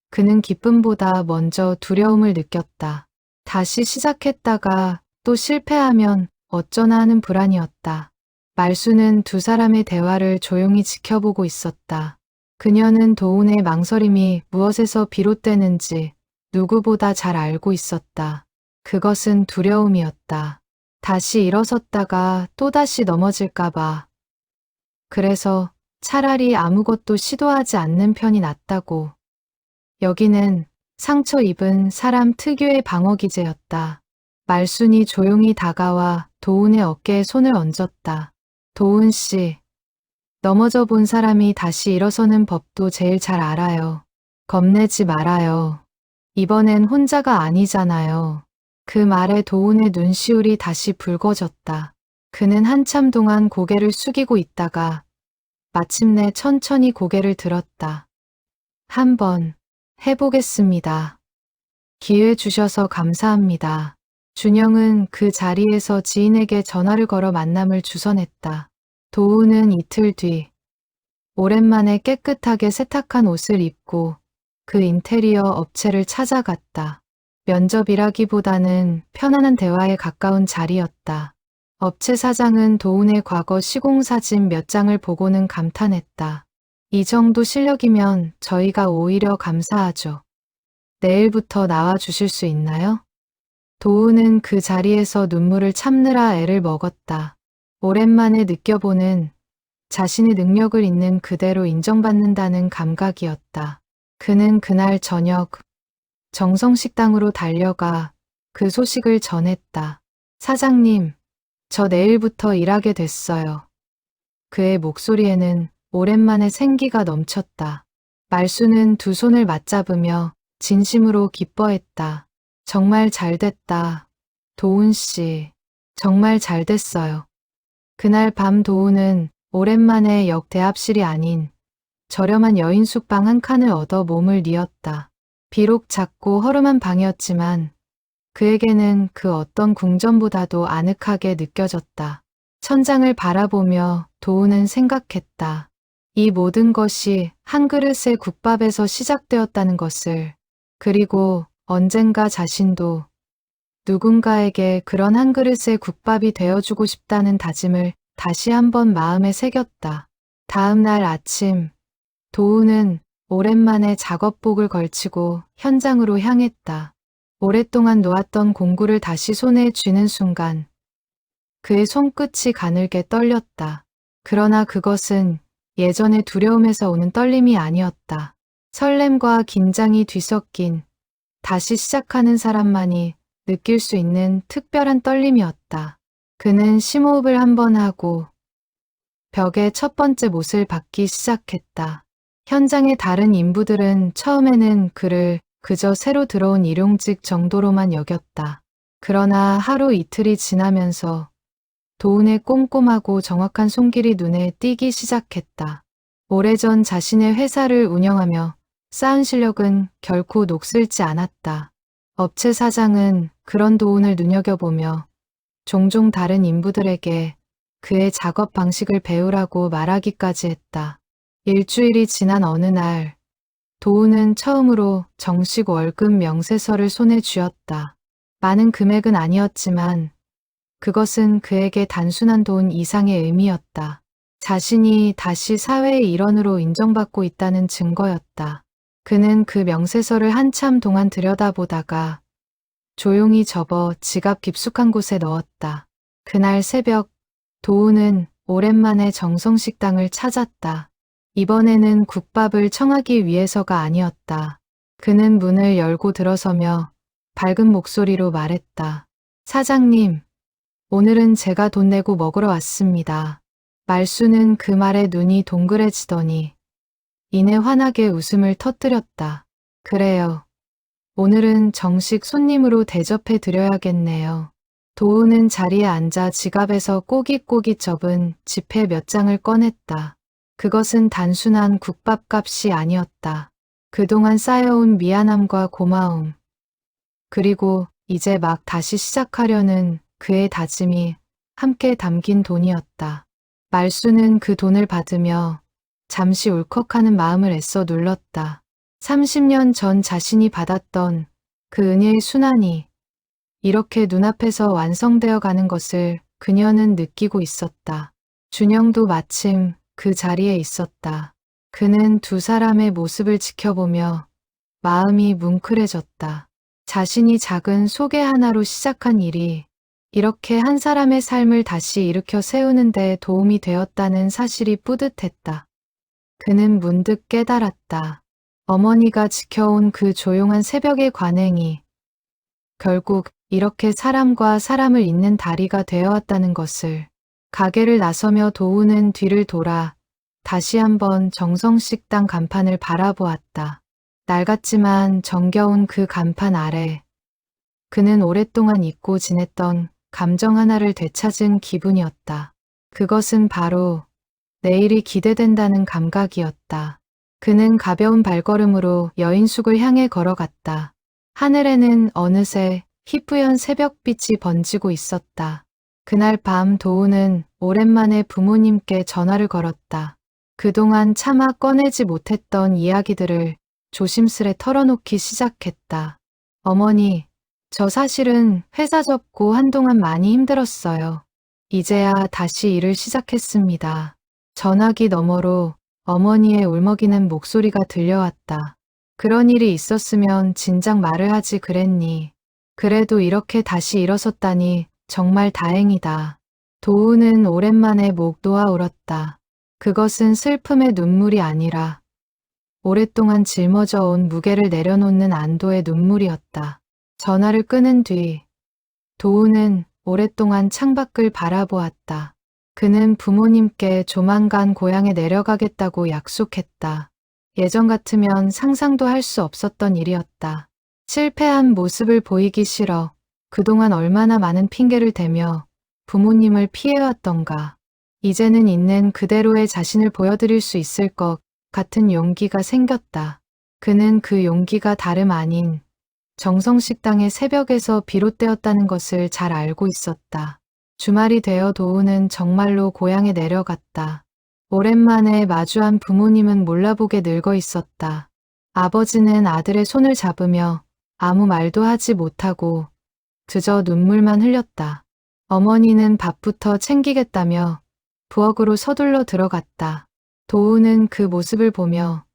Speaker 1: 그는 기쁨보다 먼저 두려움을 느꼈다. 다시 시작했다가 또 실패하면 어쩌나 하는 불안이었다. 말수는 두 사람의 대화를 조용히 지켜보고 있었다. 그녀는 도운의 망설임이 무엇에서 비롯되는지 누구보다 잘 알고 있었다. 그것은 두려움이었다. 다시 일어섰다가 또다시 넘어질까봐. 그래서 차라리 아무것도 시도하지 않는 편이 낫다고. 여기는 상처 입은 사람 특유의 방어기제였다. 말순이 조용히 다가와 도운의 어깨에 손을 얹었다. 도운 씨, 넘어져 본 사람이 다시 일어서는 법도 제일 잘 알아요. 겁내지 말아요. 이번엔 혼자가 아니잖아요. 그 말에 도운의 눈시울이 다시 붉어졌다. 그는 한참 동안 고개를 숙이고 있다가 마침내 천천히 고개를 들었다. 한번 해보겠습니다. 기회 주셔서 감사합니다. 준영은 그 자리에서 지인에게 전화를 걸어 만남을 주선했다. 도우는 이틀 뒤 오랜만에 깨끗하게 세탁한 옷을 입고 그 인테리어 업체를 찾아갔다. 면접이라기보다는 편안한 대화에 가까운 자리였다. 업체 사장은 도운의 과거 시공사진 몇 장을 보고는 감탄했다. 이 정도 실력이면 저희가 오히려 감사하죠. 내일부터 나와 주실 수 있나요? 도우는 그 자리에서 눈물을 참느라 애를 먹었다. 오랜만에 느껴보는 자신의 능력을 있는 그대로 인정받는다는 감각이었다. 그는 그날 저녁 정성식당으로 달려가 그 소식을 전했다. 사장님, 저 내일부터 일하게 됐어요. 그의 목소리에는 오랜만에 생기가 넘쳤다. 말수는 두 손을 맞잡으며 진심으로 기뻐했다. 정말 잘 됐다. 도운 씨, 정말 잘 됐어요. 그날 밤 도운은 오랜만에 역 대합실이 아닌 저렴한 여인 숙방 한 칸을 얻어 몸을 뉘었다. 비록 작고 허름한 방이었지만 그에게는 그 어떤 궁전보다도 아늑하게 느껴졌다. 천장을 바라보며 도우는 생각했다. 이 모든 것이 한 그릇의 국밥에서 시작되었다는 것을, 그리고 언젠가 자신도 누군가에게 그런 한 그릇의 국밥이 되어주고 싶다는 다짐을 다시 한번 마음에 새겼다. 다음 날 아침, 도우는 오랜만에 작업복을 걸치고 현장으로 향했다. 오랫동안 놓았던 공구를 다시 손에 쥐는 순간 그의 손끝이 가늘게 떨렸다. 그러나 그것은 예전의 두려움에서 오는 떨림이 아니었다. 설렘과 긴장이 뒤섞인 다시 시작하는 사람만이 느낄 수 있는 특별한 떨림이었다. 그는 심호흡을 한 번 하고 벽에 첫 번째 못을 박기 시작했다. 현장의 다른 인부들은 처음에는 그를 그저 새로 들어온 일용직 정도로만 여겼다. 그러나 하루 이틀이 지나면서 도운의 꼼꼼하고 정확한 손길이 눈에 띄기 시작했다. 오래전 자신의 회사를 운영하며 쌓은 실력은 결코 녹슬지 않았다. 업체 사장은 그런 도운을 눈여겨보며 종종 다른 인부들에게 그의 작업 방식을 배우라고 말하기까지 했다. 일주일이 지난 어느 날, 도우는 처음으로 정식 월급 명세서를 손에 쥐었다. 많은 금액은 아니었지만 그것은 그에게 단순한 돈 이상의 의미였다. 자신이 다시 사회의 일원으로 인정받고 있다는 증거였다. 그는 그 명세서를 한참 동안 들여다보다가 조용히 접어 지갑 깊숙한 곳에 넣었다. 그날 새벽, 도우는 오랜만에 정성식당을 찾았다. 이번에는 국밥을 청하기 위해서가 아니었다. 그는 문을 열고 들어서며 밝은 목소리로 말했다. 사장님, 오늘은 제가 돈 내고 먹으러 왔습니다. 말수는 그 말에 눈이 동그래지더니 이내 환하게 웃음을 터뜨렸다. 그래요. 오늘은 정식 손님으로 대접해 드려야겠네요. 도우는 자리에 앉아 지갑에서 꼬깃꼬깃 접은 지폐 몇 장을 꺼냈다. 그것은 단순한 국밥값이 아니었다. 그동안 쌓여온 미안함과 고마움, 그리고 이제 막 다시 시작하려는 그의 다짐이 함께 담긴 돈이었다. 말수는 그 돈을 받으며 잠시 울컥하는 마음을 애써 눌렀다. 30년 전 자신이 받았던 그 은혜의 순환이 이렇게 눈앞에서 완성되어 가는 것을 그녀는 느끼고 있었다. 준영도 마침 그 자리에 있었다. 그는 두 사람의 모습을 지켜보며 마음이 뭉클해졌다. 자신이 작은 소개 하나로 시작한 일이 이렇게 한 사람의 삶을 다시 일으켜 세우는 데 도움이 되었다는 사실이 뿌듯했다. 그는 문득 깨달았다. 어머니가 지켜온 그 조용한 새벽의 관행이 결국 이렇게 사람과 사람을 잇는 다리가 되어왔다는 것을. 가게를 나서며 도우는 뒤를 돌아 다시 한번 정성식당 간판을 바라보았다. 낡았지만 정겨운 그 간판 아래 그는 오랫동안 잊고 지냈던 감정 하나를 되찾은 기분이었다. 그것은 바로 내일이 기대된다는 감각이었다. 그는 가벼운 발걸음으로 여인숙을 향해 걸어갔다. 하늘에는 어느새 희뿌연 새벽빛이 번지고 있었다. 그날 밤 도우는 오랜만에 부모님께 전화를 걸었다. 그동안 차마 꺼내지 못했던 이야기들을 조심스레 털어놓기 시작했다. 어머니, 저 사실은 회사 접고 한동안 많이 힘들었어요. 이제야 다시 일을 시작했습니다. 전화기 너머로 어머니의 울먹이는 목소리가 들려왔다. 그런 일이 있었으면 진작 말을 하지 그랬니. 그래도 이렇게 다시 일어섰다니 정말 다행이다. 도우는 오랜만에 목 놓아 울었다. 그것은 슬픔의 눈물이 아니라 오랫동안 짊어져 온 무게를 내려놓는 안도의 눈물이었다. 전화를 끊은 뒤 도우는 오랫동안 창밖을 바라보았다. 그는 부모님께 조만간 고향에 내려가겠다고 약속했다. 예전 같으면 상상도 할 수 없었던 일이었다. 실패한 모습을 보이기 싫어 그동안 얼마나 많은 핑계를 대며 부모님을 피해왔던가. 이제는 있는 그대로의 자신을 보여드릴 수 있을 것 같은 용기가 생겼다. 그는 그 용기가 다름 아닌 정성식당의 새벽에서 비롯되었다는 것을 잘 알고 있었다. 주말이 되어 도우는 정말로 고향에 내려갔다. 오랜만에 마주한 부모님은 몰라보게 늙어 있었다. 아버지는 아들의 손을 잡으며 아무 말도 하지 못하고 그저 눈물만 흘렸다. 어머니는 밥부터 챙기겠다며 부엌으로 서둘러 들어갔다. 도우는 그 모습을 보며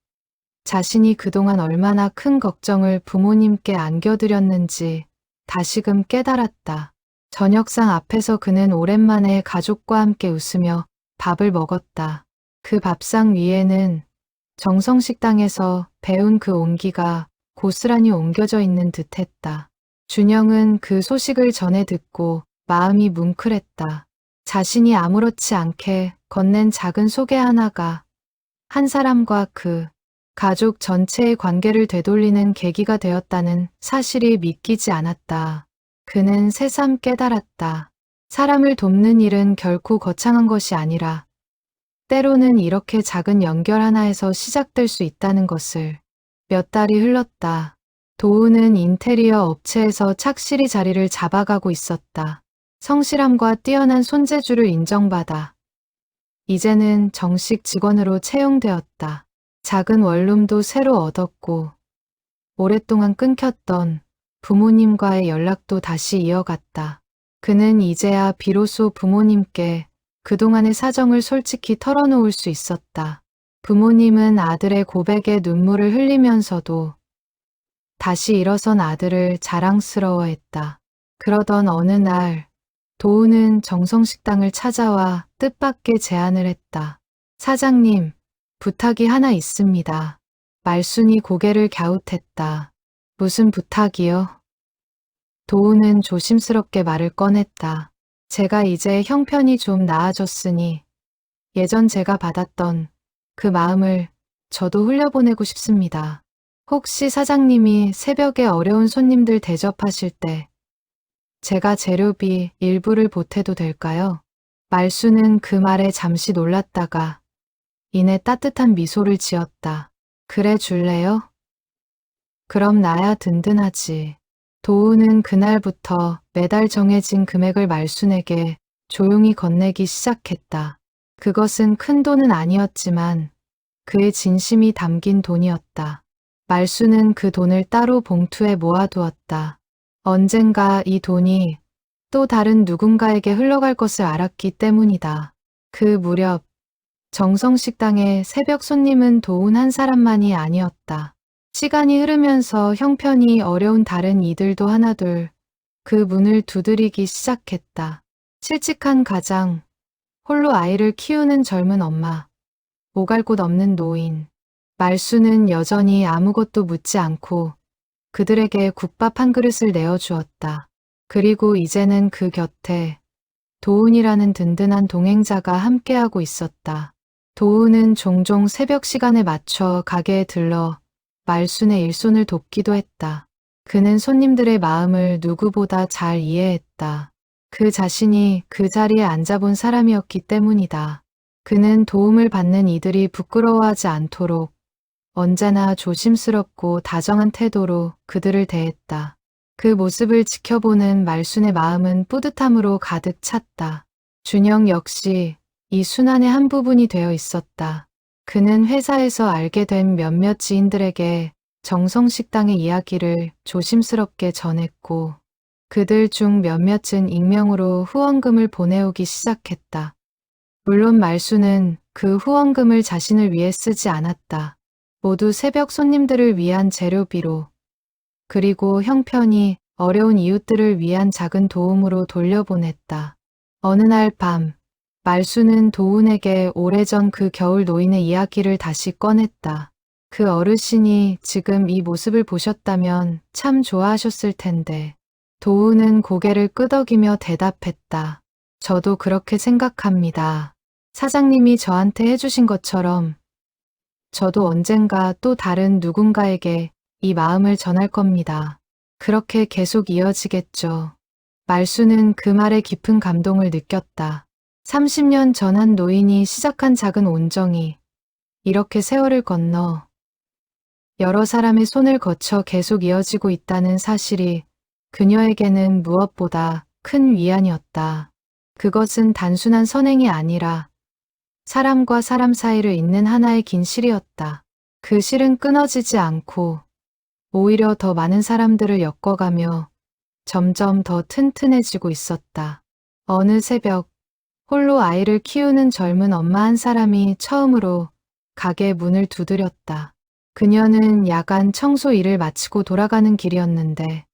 Speaker 1: 자신이 그동안 얼마나 큰 걱정을 부모님께 안겨드렸는지 다시금 깨달았다. 저녁상 앞에서 그는 오랜만에 가족과 함께 웃으며 밥을 먹었다. 그 밥상 위에는 정성식당에서 배운 그 온기가 고스란히 옮겨져 있는 듯했다. 준영은 그 소식을 전해 듣고 마음이 뭉클했다. 자신이 아무렇지 않게 건넨 작은 소개 하나가 한 사람과 그 가족 전체의 관계를 되돌리는 계기가 되었다는 사실이 믿기지 않았다. 그는 새삼 깨달았다. 사람을 돕는 일은 결코 거창한 것이 아니라 때로는 이렇게 작은 연결 하나에서 시작될 수 있다는 것을. 몇 달이 흘렀다. 도우는 인테리어 업체에서 착실히 자리를 잡아가고 있었다. 성실함과 뛰어난 손재주를 인정받아 이제는 정식 직원으로 채용되었다. 작은 원룸도 새로 얻었고 오랫동안 끊겼던 부모님과의 연락도 다시 이어갔다. 그는 이제야 비로소 부모님께 그동안의 사정을 솔직히 털어놓을 수 있었다. 부모님은 아들의 고백에 눈물을 흘리면서도 다시 일어선 아들을 자랑스러워했다. 그러던 어느 날 도우는 정성식당을 찾아와 뜻밖의 제안을 했다. 사장님, 부탁이 하나 있습니다. 말순이 고개를 갸웃했다. 무슨 부탁이요? 도우는 조심스럽게 말을 꺼냈다. 제가 이제 형편이 좀 나아졌으니 예전 제가 받았던 그 마음을 저도 흘려보내고 싶습니다. 혹시 사장님이 새벽에 어려운 손님들 대접하실 때 제가 재료비 일부를 보태도 될까요? 말수는 그 말에 잠시 놀랐다가 이내 따뜻한 미소를 지었다. 그래 줄래요? 그럼 나야 든든하지. 도우는 그날부터 매달 정해진 금액을 말순에게 조용히 건네기 시작했다. 그것은 큰 돈은 아니었지만 그의 진심이 담긴 돈이었다. 말순은 그 돈을 따로 봉투에 모아두었다. 언젠가 이 돈이 또 다른 누군가에게 흘러갈 것을 알았기 때문이다. 그 무렵 정성식당의 새벽 손님은 도운 한 사람만이 아니었다. 시간이 흐르면서 형편이 어려운 다른 이들도 하나둘 그 문을 두드리기 시작했다. 실직한 가장, 홀로 아이를 키우는 젊은 엄마, 오갈 곳 없는 노인. 말수는 여전히 아무것도 묻지 않고 그들에게 국밥 한 그릇을 내어주었다. 그리고 이제는 그 곁에 도운이라는 든든한 동행자가 함께하고 있었다. 도운은 종종 새벽 시간에 맞춰 가게에 들러 말순의 일손을 돕기도 했다. 그는 손님들의 마음을 누구보다 잘 이해했다. 그 자신이 그 자리에 앉아본 사람이었기 때문이다. 그는 도움을 받는 이들이 부끄러워하지 않도록 언제나 조심스럽고 다정한 태도로 그들을 대했다. 그 모습을 지켜보는 말순의 마음은 뿌듯함으로 가득 찼다. 준영 역시 이 순환의 한 부분이 되어 있었다. 그는 회사에서 알게 된 몇몇 지인들에게 정성식당의 이야기를 조심스럽게 전했고 그들 중 몇몇은 익명으로 후원금을 보내오기 시작했다. 물론 말순은 그 후원금을 자신을 위해 쓰지 않았다. 모두 새벽 손님들을 위한 재료비로 그리고 형편이 어려운 이웃들을 위한 작은 도움으로 돌려보냈다. 어느 날 밤 말순은 도운에게 오래전 그 겨울 노인의 이야기를 다시 꺼냈다. 그 어르신이 지금 이 모습을 보셨다면 참 좋아하셨을 텐데. 도운은 고개를 끄덕이며 대답했다. 저도 그렇게 생각합니다. 사장님이 저한테 해주신 것처럼 저도 언젠가 또 다른 누군가에게 이 마음을 전할 겁니다. 그렇게 계속 이어지겠죠. 말수는 그 말에 깊은 감동을 느꼈다. 30년 전 한 노인이 시작한 작은 온정이 이렇게 세월을 건너 여러 사람의 손을 거쳐 계속 이어지고 있다는 사실이 그녀에게는 무엇보다 큰 위안이었다. 그것은 단순한 선행이 아니라 사람과 사람 사이를 잇는 하나의 긴 실이었다. 그 실은 끊어지지 않고 오히려 더 많은 사람들을 엮어가며 점점 더 튼튼해지고 있었다. 어느 새벽 홀로 아이를 키우는 젊은 엄마 한 사람이 처음으로 가게 문을 두드렸다. 그녀는 야간 청소 일을 마치고 돌아가는 길이었는데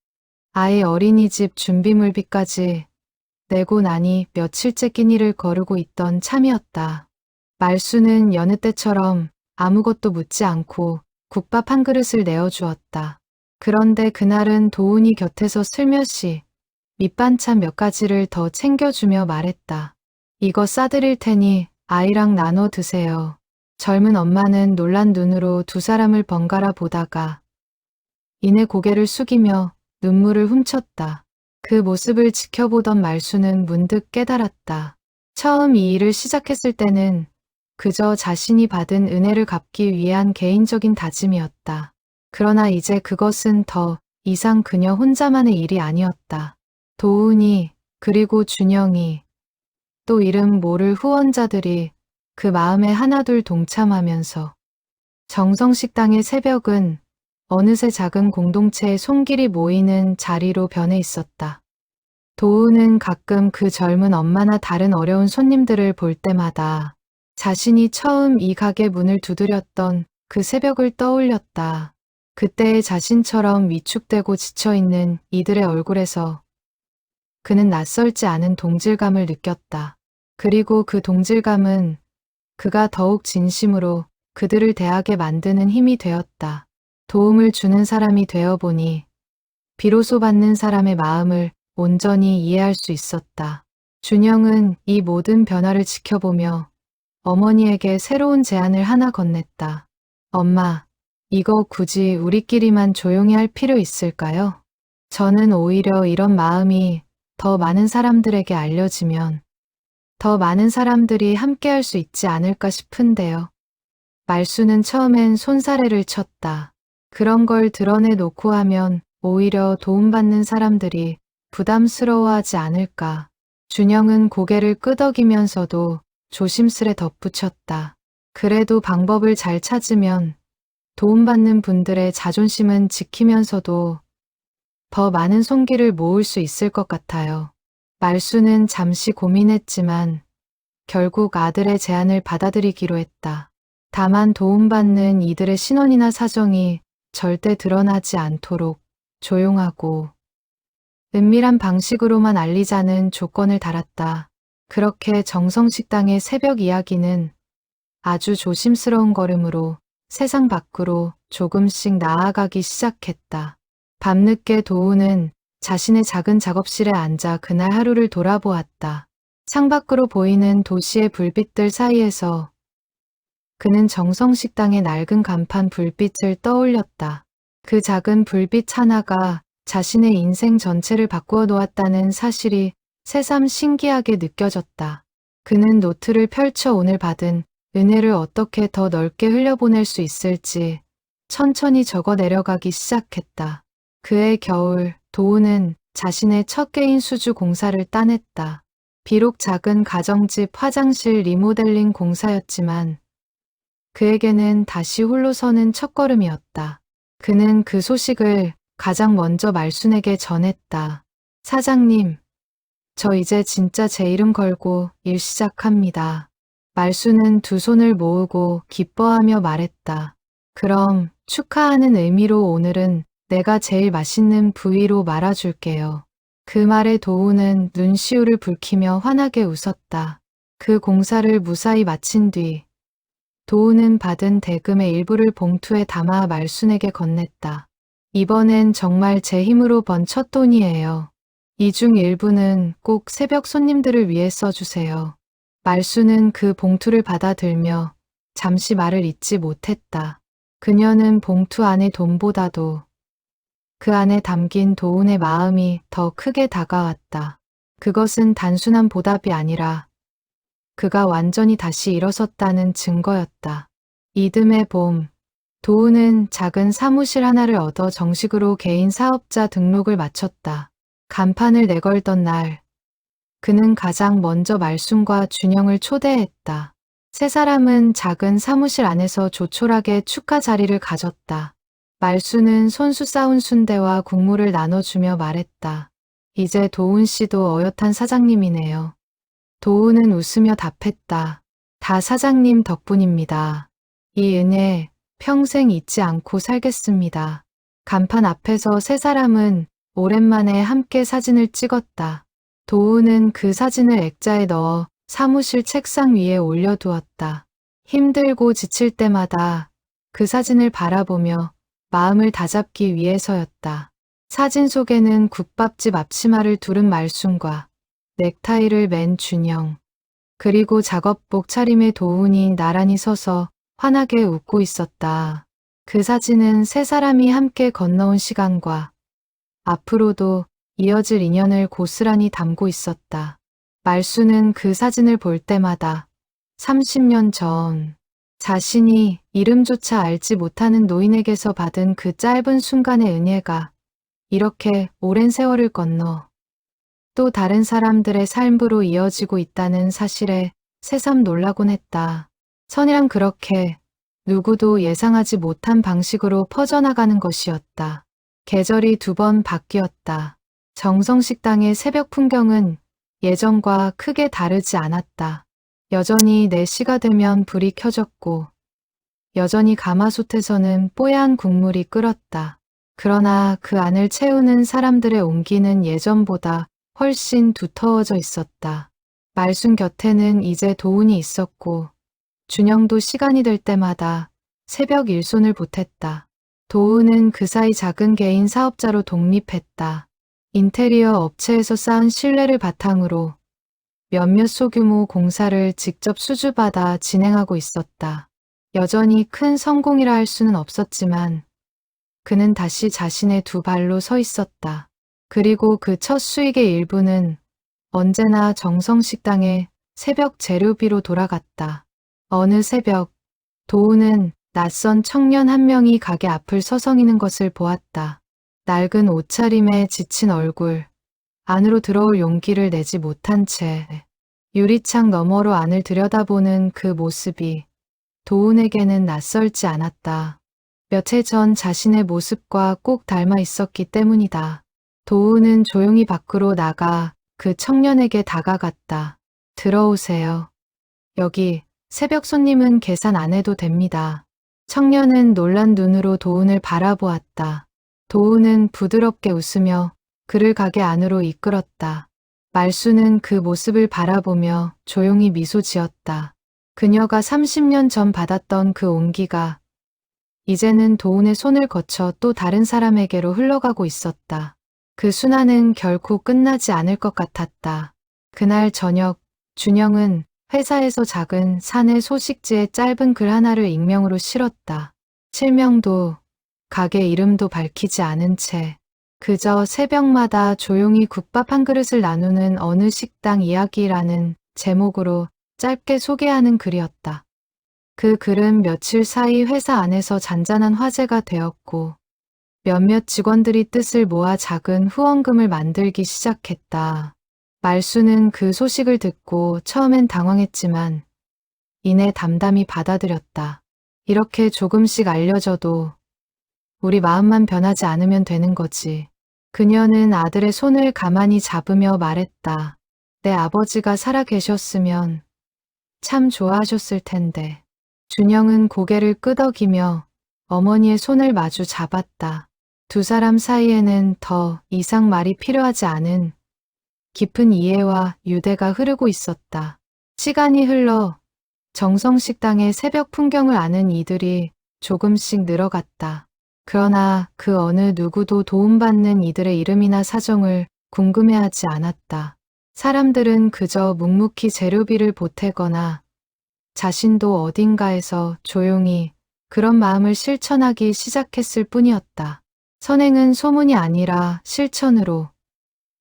Speaker 1: 아이 어린이집 준비물비까지 내고 나니 며칠째 끼니를 거르고 있던 참이었다. 말수는 여느 때처럼 아무것도 묻지 않고 국밥 한 그릇을 내어주었다. 그런데 그날은 도훈이 곁에서 슬며시 밑반찬 몇 가지를 더 챙겨주며 말했다. 이거 싸드릴 테니 아이랑 나눠 드세요. 젊은 엄마는 놀란 눈으로 두 사람을 번갈아 보다가 이내 고개를 숙이며 눈물을 훔쳤다. 그 모습을 지켜보던 말수는 문득 깨달았다. 처음 이 일을 시작했을 때는 그저 자신이 받은 은혜를 갚기 위한 개인적인 다짐이었다. 그러나 이제 그것은 더 이상 그녀 혼자만의 일이 아니었다. 도훈이, 그리고 준영이, 또 이름 모를 후원자들이 그 마음에 하나둘 동참하면서 정성식당의 새벽은 어느새 작은 공동체의 손길이 모이는 자리로 변해 있었다. 도훈은 가끔 그 젊은 엄마나 다른 어려운 손님들을 볼 때마다 자신이 처음 이 가게 문을 두드렸던 그 새벽을 떠올렸다. 그때의 자신처럼 위축되고 지쳐있는 이들의 얼굴에서 그는 낯설지 않은 동질감을 느꼈다. 그리고 그 동질감은 그가 더욱 진심으로 그들을 대하게 만드는 힘이 되었다. 도움을 주는 사람이 되어보니 비로소 받는 사람의 마음을 온전히 이해할 수 있었다. 준영은 이 모든 변화를 지켜보며 어머니에게 새로운 제안을 하나 건넸다. 엄마, 이거 굳이 우리끼리만 조용히 할 필요 있을까요? 저는 오히려 이런 마음이 더 많은 사람들에게 알려지면 더 많은 사람들이 함께할 수 있지 않을까 싶은데요. 말수는 처음엔 손사래를 쳤다. 그런 걸 드러내놓고 하면 오히려 도움받는 사람들이 부담스러워하지 않을까. 준영은 고개를 끄덕이면서도 조심스레 덧붙였다. 그래도 방법을 잘 찾으면 도움받는 분들의 자존심은 지키면서도 더 많은 손길을 모을 수 있을 것 같아요. 말수는 잠시 고민했지만 결국 아들의 제안을 받아들이기로 했다. 다만 도움받는 이들의 신원이나 사정이 절대 드러나지 않도록 조용하고 은밀한 방식으로만 알리자는 조건을 달았다. 그렇게 정성식당의 새벽 이야기는 아주 조심스러운 걸음으로 세상 밖으로 조금씩 나아가기 시작했다. 밤늦게 도훈은 자신의 작은 작업실에 앉아 그날 하루를 돌아보았다. 창밖으로 보이는 도시의 불빛들 사이에서 그는 정성식당의 낡은 간판 불빛을 떠올렸다. 그 작은 불빛 하나가 자신의 인생 전체를 바꾸어 놓았다는 사실이 새삼 신기하게 느껴졌다. 그는 노트를 펼쳐 오늘 받은 은혜를 어떻게 더 넓게 흘려보낼 수 있을지 천천히 적어 내려가기 시작했다. 그해 겨울, 도훈은 자신의 첫 개인 수주 공사를 따냈다. 비록 작은 가정집 화장실 리모델링 공사였지만 그에게는 다시 홀로 서는 첫걸음이었다. 그는 그 소식을 가장 먼저 말순에게 전했다. 사장님, 저 이제 진짜 제 이름 걸고 일 시작합니다. 말순은 두 손을 모으고 기뻐하며 말했다. 그럼 축하하는 의미로 오늘은 내가 제일 맛있는 부위로 말아줄게요. 그 말에 도훈은 눈시울을 붉히며 환하게 웃었다. 그 공사를 무사히 마친 뒤 도훈은 받은 대금의 일부를 봉투에 담아 말순에게 건넸다. 이번엔 정말 제 힘으로 번 첫 돈이에요. 이 중 일부는 꼭 새벽 손님들을 위해 써주세요. 말순은 그 봉투를 받아들며 잠시 말을 잇지 못했다. 그녀는 봉투 안의 돈보다도 그 안에 담긴 도훈의 마음이 더 크게 다가왔다. 그것은 단순한 보답이 아니라 그가 완전히 다시 일어섰다는 증거였다. 이듬해 봄, 도훈은 작은 사무실 하나를 얻어 정식으로 개인 사업자 등록을 마쳤다. 간판을 내걸던 날, 그는 가장 먼저 말순과 준영을 초대했다. 세 사람은 작은 사무실 안에서 조촐하게 축하 자리를 가졌다. 말순은 손수 싸운 순대와 국물을 나눠주며 말했다. 이제 도훈 씨도 어엿한 사장님이네요. 도훈은 웃으며 답했다. 다 사장님 덕분입니다. 이 은혜 평생 잊지 않고 살겠습니다. 간판 앞에서 세 사람은 오랜만에 함께 사진을 찍었다. 도우는 그 사진을 액자에 넣어 사무실 책상 위에 올려두었다. 힘들고 지칠 때마다 그 사진을 바라보며 마음을 다잡기 위해서였다. 사진 속에는 국밥집 앞치마를 두른 말순과 넥타이를 맨 준영, 그리고 작업복 차림의 도훈이 나란히 서서 환하게 웃고 있었다. 그 사진은 세 사람이 함께 건너온 시간과 앞으로도 이어질 인연을 고스란히 담고 있었다. 말수는 그 사진을 볼 때마다 30년 전 자신이 이름조차 알지 못하는 노인에게서 받은 그 짧은 순간의 은혜가 이렇게 오랜 세월을 건너 또 다른 사람들의 삶으로 이어지고 있다는 사실에 새삼 놀라곤 했다. 선이란 그렇게 누구도 예상하지 못한 방식으로 퍼져나가는 것이었다. 계절이 2번 바뀌었다. 정성식당의 새벽 풍경은 예전과 크게 다르지 않았다. 여전히 4시가 되면 불이 켜졌고 여전히 가마솥에서는 뽀얀 국물이 끓었다. 그러나 그 안을 채우는 사람들의 온기는 예전보다 훨씬 두터워져 있었다. 말순 곁에는 이제 도훈이 있었고 준영도 시간이 될 때마다 새벽 일손을 보탰다. 도훈은 그 사이 작은 개인 사업자로 독립했다. 인테리어 업체에서 쌓은 신뢰를 바탕으로 몇몇 소규모 공사를 직접 수주받아 진행하고 있었다. 여전히 큰 성공이라 할 수는 없었지만 그는 다시 자신의 2발로 서 있었다. 그리고 그 첫 수익의 일부는 언제나 정성식당의 새벽 재료비로 돌아갔다. 어느 새벽 도훈은 낯선 청년 한 명이 가게 앞을 서성이는 것을 보았다. 낡은 옷차림에 지친 얼굴, 안으로 들어올 용기를 내지 못한 채 유리창 너머로 안을 들여다보는 그 모습이 도훈에게는 낯설지 않았다. 몇 해 전 자신의 모습과 꼭 닮아 있었기 때문이다. 도훈은 조용히 밖으로 나가 그 청년에게 다가갔다. 들어오세요. 여기 새벽 손님은 계산 안 해도 됩니다. 청년은 놀란 눈으로 도훈을 바라보았다. 도훈은 부드럽게 웃으며 그를 가게 안으로 이끌었다. 말수는 그 모습을 바라보며 조용히 미소 지었다. 그녀가 30년 전 받았던 그 온기가 이제는 도훈의 손을 거쳐 또 다른 사람에게로 흘러가고 있었다. 그 순환은 결코 끝나지 않을 것 같았다. 그날 저녁 준영은 회사에서 작은 사내 소식지에 짧은 글 하나를 익명으로 실었다. 실명도 가게 이름도 밝히지 않은 채 그저 새벽마다 조용히 국밥 한 그릇을 나누는 어느 식당 이야기라는 제목으로 짧게 소개하는 글이었다. 그 글은 며칠 사이 회사 안에서 잔잔한 화제가 되었고 몇몇 직원들이 뜻을 모아 작은 후원금을 만들기 시작했다. 말수는 그 소식을 듣고 처음엔 당황했지만 이내 담담히 받아들였다. 이렇게 조금씩 알려져도 우리 마음만 변하지 않으면 되는 거지. 그녀는 아들의 손을 가만히 잡으며 말했다. 내 아버지가 살아 계셨으면 참 좋아하셨을 텐데. 준영은 고개를 끄덕이며 어머니의 손을 마주 잡았다. 2 사람 사이에는 더 이상 말이 필요하지 않은 깊은 이해와 유대가 흐르고 있었다. 시간이 흘러 정성식당의 새벽 풍경을 아는 이들이 조금씩 늘어갔다. 그러나 그 어느 누구도 도움받는 이들의 이름이나 사정을 궁금해하지 않았다. 사람들은 그저 묵묵히 재료비를 보태거나 자신도 어딘가에서 조용히 그런 마음을 실천하기 시작했을 뿐이었다. 선행은 소문이 아니라 실천으로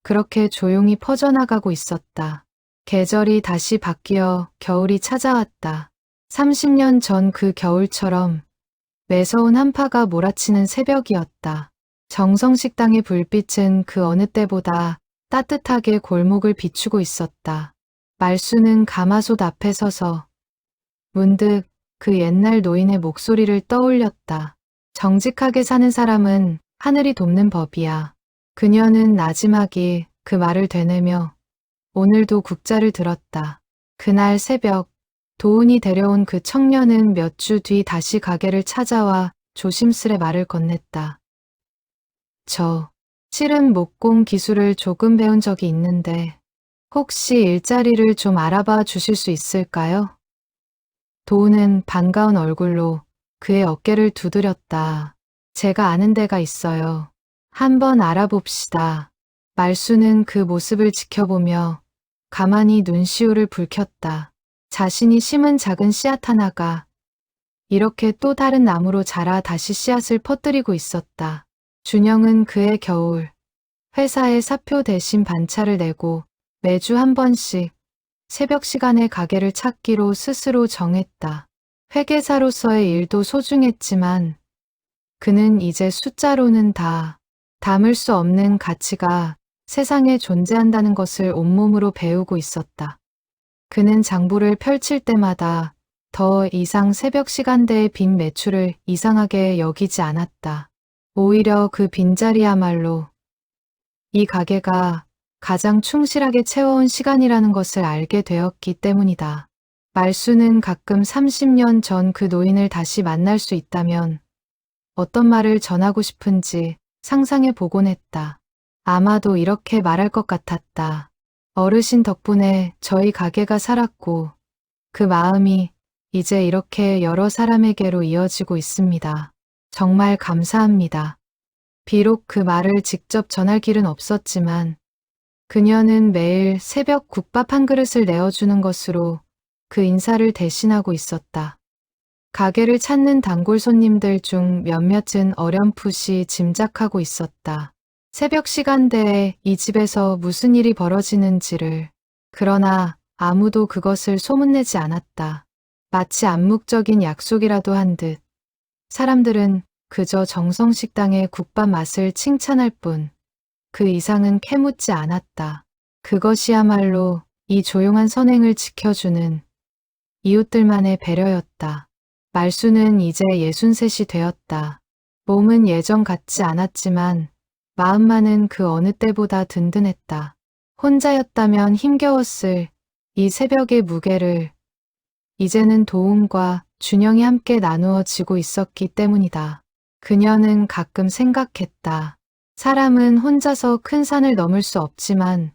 Speaker 1: 그렇게 조용히 퍼져나가고 있었다. 계절이 다시 바뀌어 겨울이 찾아왔다. 30년 전 그 겨울처럼 매서운 한파가 몰아치는 새벽이었다. 정성식당의 불빛은 그 어느 때보다 따뜻하게 골목을 비추고 있었다. 말수는 가마솥 앞에 서서 문득 그 옛날 노인의 목소리를 떠올렸다. 정직하게 사는 사람은 하늘이 돕는 법이야. 그녀는 나지막이 그 말을 되뇌며 오늘도 국자를 들었다. 그날 새벽 도훈이 데려온 그 청년은 몇 주 뒤 다시 가게를 찾아와 조심스레 말을 건넸다. 저 실은 목공 기술을 조금 배운 적이 있는데 혹시 일자리를 좀 알아봐 주실 수 있을까요? 도훈은 반가운 얼굴로 그의 어깨를 두드렸다. 제가 아는 데가 있어요. 한번 알아봅시다. 말수는 그 모습을 지켜보며 가만히 눈시울을 붉혔다. 자신이 심은 작은 씨앗 하나가 이렇게 또 다른 나무로 자라 다시 씨앗을 퍼뜨리고 있었다. 준영은 그해 겨울 회사에 사표 대신 반차를 내고 매주 한 번씩 새벽 시간에 가게를 찾기로 스스로 정했다. 회계사로서의 일도 소중했지만 그는 이제 숫자로는 다 담을 수 없는 가치가 세상에 존재한다는 것을 온몸으로 배우고 있었다. 그는 장부를 펼칠 때마다 더 이상 새벽 시간대의 빈 매출을 이상하게 여기지 않았다. 오히려 그 빈자리야말로 이 가게가 가장 충실하게 채워온 시간이라는 것을 알게 되었기 때문이다. 말수는 가끔 30년 전 그 노인을 다시 만날 수 있다면 어떤 말을 전하고 싶은지 상상해 보곤 했다. 아마도 이렇게 말할 것 같았다. 어르신 덕분에 저희 가게가 살았고 그 마음이 이제 이렇게 여러 사람에게로 이어지고 있습니다. 정말 감사합니다. 비록 그 말을 직접 전할 길은 없었지만 그녀는 매일 새벽 국밥 한 그릇을 내어주는 것으로 그 인사를 대신하고 있었다. 가게를 찾는 단골 손님들 중 몇몇은 어렴풋이 짐작하고 있었다. 새벽 시간대에 이 집에서 무슨 일이 벌어지는지를. 그러나 아무도 그것을 소문내지 않았다. 마치 암묵적인 약속이라도 한 듯. 사람들은 그저 정성식당의 국밥 맛을 칭찬할 뿐 그 이상은 캐묻지 않았다. 그것이야말로 이 조용한 선행을 지켜주는 이웃들만의 배려였다. 말수는 이제 63이 되었다. 몸은 예전 같지 않았지만 마음만은 그 어느 때보다 든든했다. 혼자였다면 힘겨웠을 이 새벽의 무게를 이제는 도움과 준영이 함께 나누어 지고 있었기 때문이다. 그녀는 가끔 생각했다. 사람은 혼자서 큰 산을 넘을 수 없지만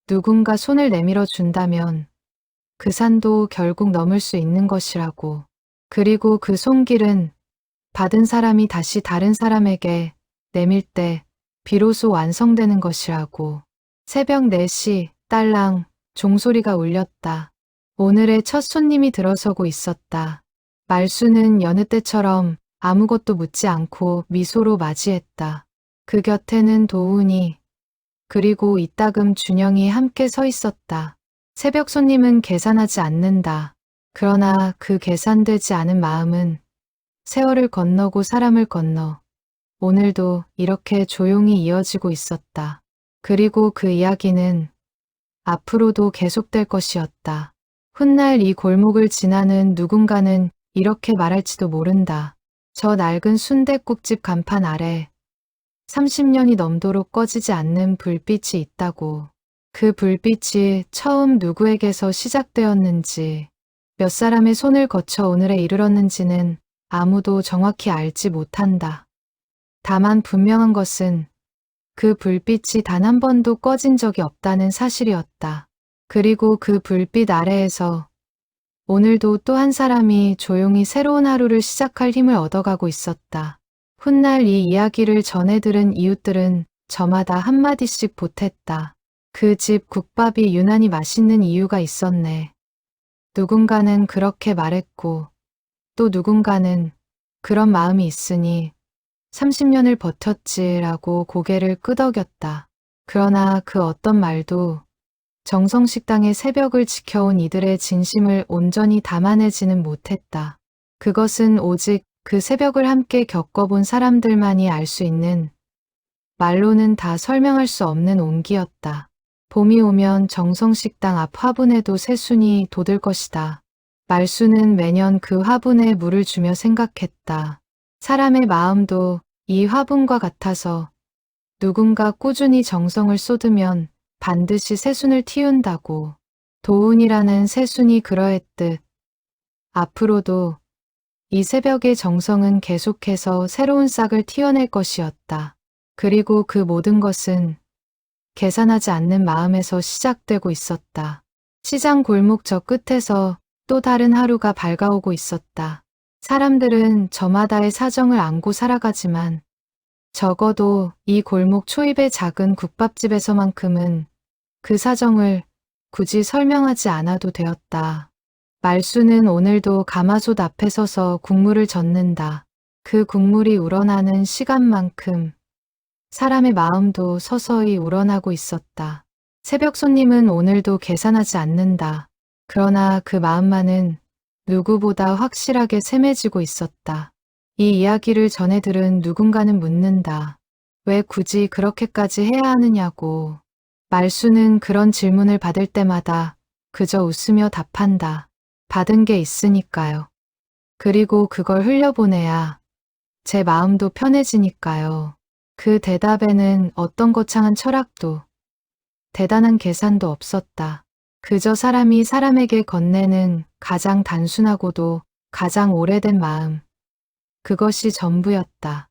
Speaker 1: 누군가 손을 내밀어 준다면 그 산도 결국 넘을 수 있는 것이라고. 그리고 그 손길은 받은 사람이 다시 다른 사람에게 내밀 때 비로소 완성되는 것이라고. 새벽 4시 딸랑 종소리가 울렸다. 오늘의 첫 손님이 들어서고 있었다. 말수는 여느 때처럼 아무것도 묻지 않고 미소로 맞이했다. 그 곁에는 도훈이 그리고 이따금 준영이 함께 서 있었다. 새벽 손님은 계산하지 않는다. 그러나 그 계산되지 않은 마음은 세월을 건너고 사람을 건너 오늘도 이렇게 조용히 이어지고 있었다. 그리고 그 이야기는 앞으로도 계속될 것이었다. 훗날 이 골목을 지나는 누군가는 이렇게 말할지도 모른다. 저 낡은 순댓국집 간판 아래 30년이 넘도록 꺼지지 않는 불빛이 있다고. 그 불빛이 처음 누구에게서 시작되었는지, 몇 사람의 손을 거쳐 오늘에 이르렀는지는 아무도 정확히 알지 못한다. 다만 분명한 것은 그 불빛이 단 한 번도 꺼진 적이 없다는 사실이었다. 그리고 그 불빛 아래에서 오늘도 또 한 사람이 조용히 새로운 하루를 시작할 힘을 얻어가고 있었다. 훗날 이 이야기를 전해 들은 이웃들은 저마다 한마디씩 보탰다. 그 집 국밥이 유난히 맛있는 이유가 있었네. 누군가는 그렇게 말했고 또 누군가는 그런 마음이 있으니 30년을 버텼지라고 고개를 끄덕였다. 그러나 그 어떤 말도 정성식당의 새벽을 지켜온 이들의 진심을 온전히 담아내지는 못했다. 그것은 오직 그 새벽을 함께 겪어본 사람들만이 알 수 있는 말로는 다 설명할 수 없는 온기였다. 봄이 오면 정성식당 앞 화분에도 새순이 돋을 것이다. 말수는 매년 그 화분에 물을 주며 생각했다. 사람의 마음도 이 화분과 같아서 누군가 꾸준히 정성을 쏟으면 반드시 새순을 틔운다고. 도훈이라는 새순이 그러했듯 앞으로도 이 새벽의 정성은 계속해서 새로운 싹을 틔워낼 것이었다. 그리고 그 모든 것은 계산하지 않는 마음에서 시작되고 있었다. 시장 골목 저 끝에서 또 다른 하루가 밝아오고 있었다. 사람들은 저마다의 사정을 안고 살아가지만 적어도 이 골목 초입의 작은 국밥집에서만큼은 그 사정을 굳이 설명하지 않아도 되었다. 말수는 오늘도 가마솥 앞에 서서 국물을 젓는다. 그 국물이 우러나는 시간만큼 사람의 마음도 서서히 우러나고 있었다. 새벽 손님은 오늘도 계산하지 않는다. 그러나 그 마음만은 누구보다 확실하게 샘해지고 있었다. 이 이야기를 전해 들은 누군가는 묻는다. 왜 굳이 그렇게까지 해야 하느냐고. 말수는 그런 질문을 받을 때마다 그저 웃으며 답한다. 받은 게 있으니까요. 그리고 그걸 흘려보내야 제 마음도 편해지니까요. 그 대답에는 어떤 거창한 철학도 대단한 계산도 없었다. 그저 사람이 사람에게 건네는 가장 단순하고도 가장 오래된 마음. 그것이 전부였다.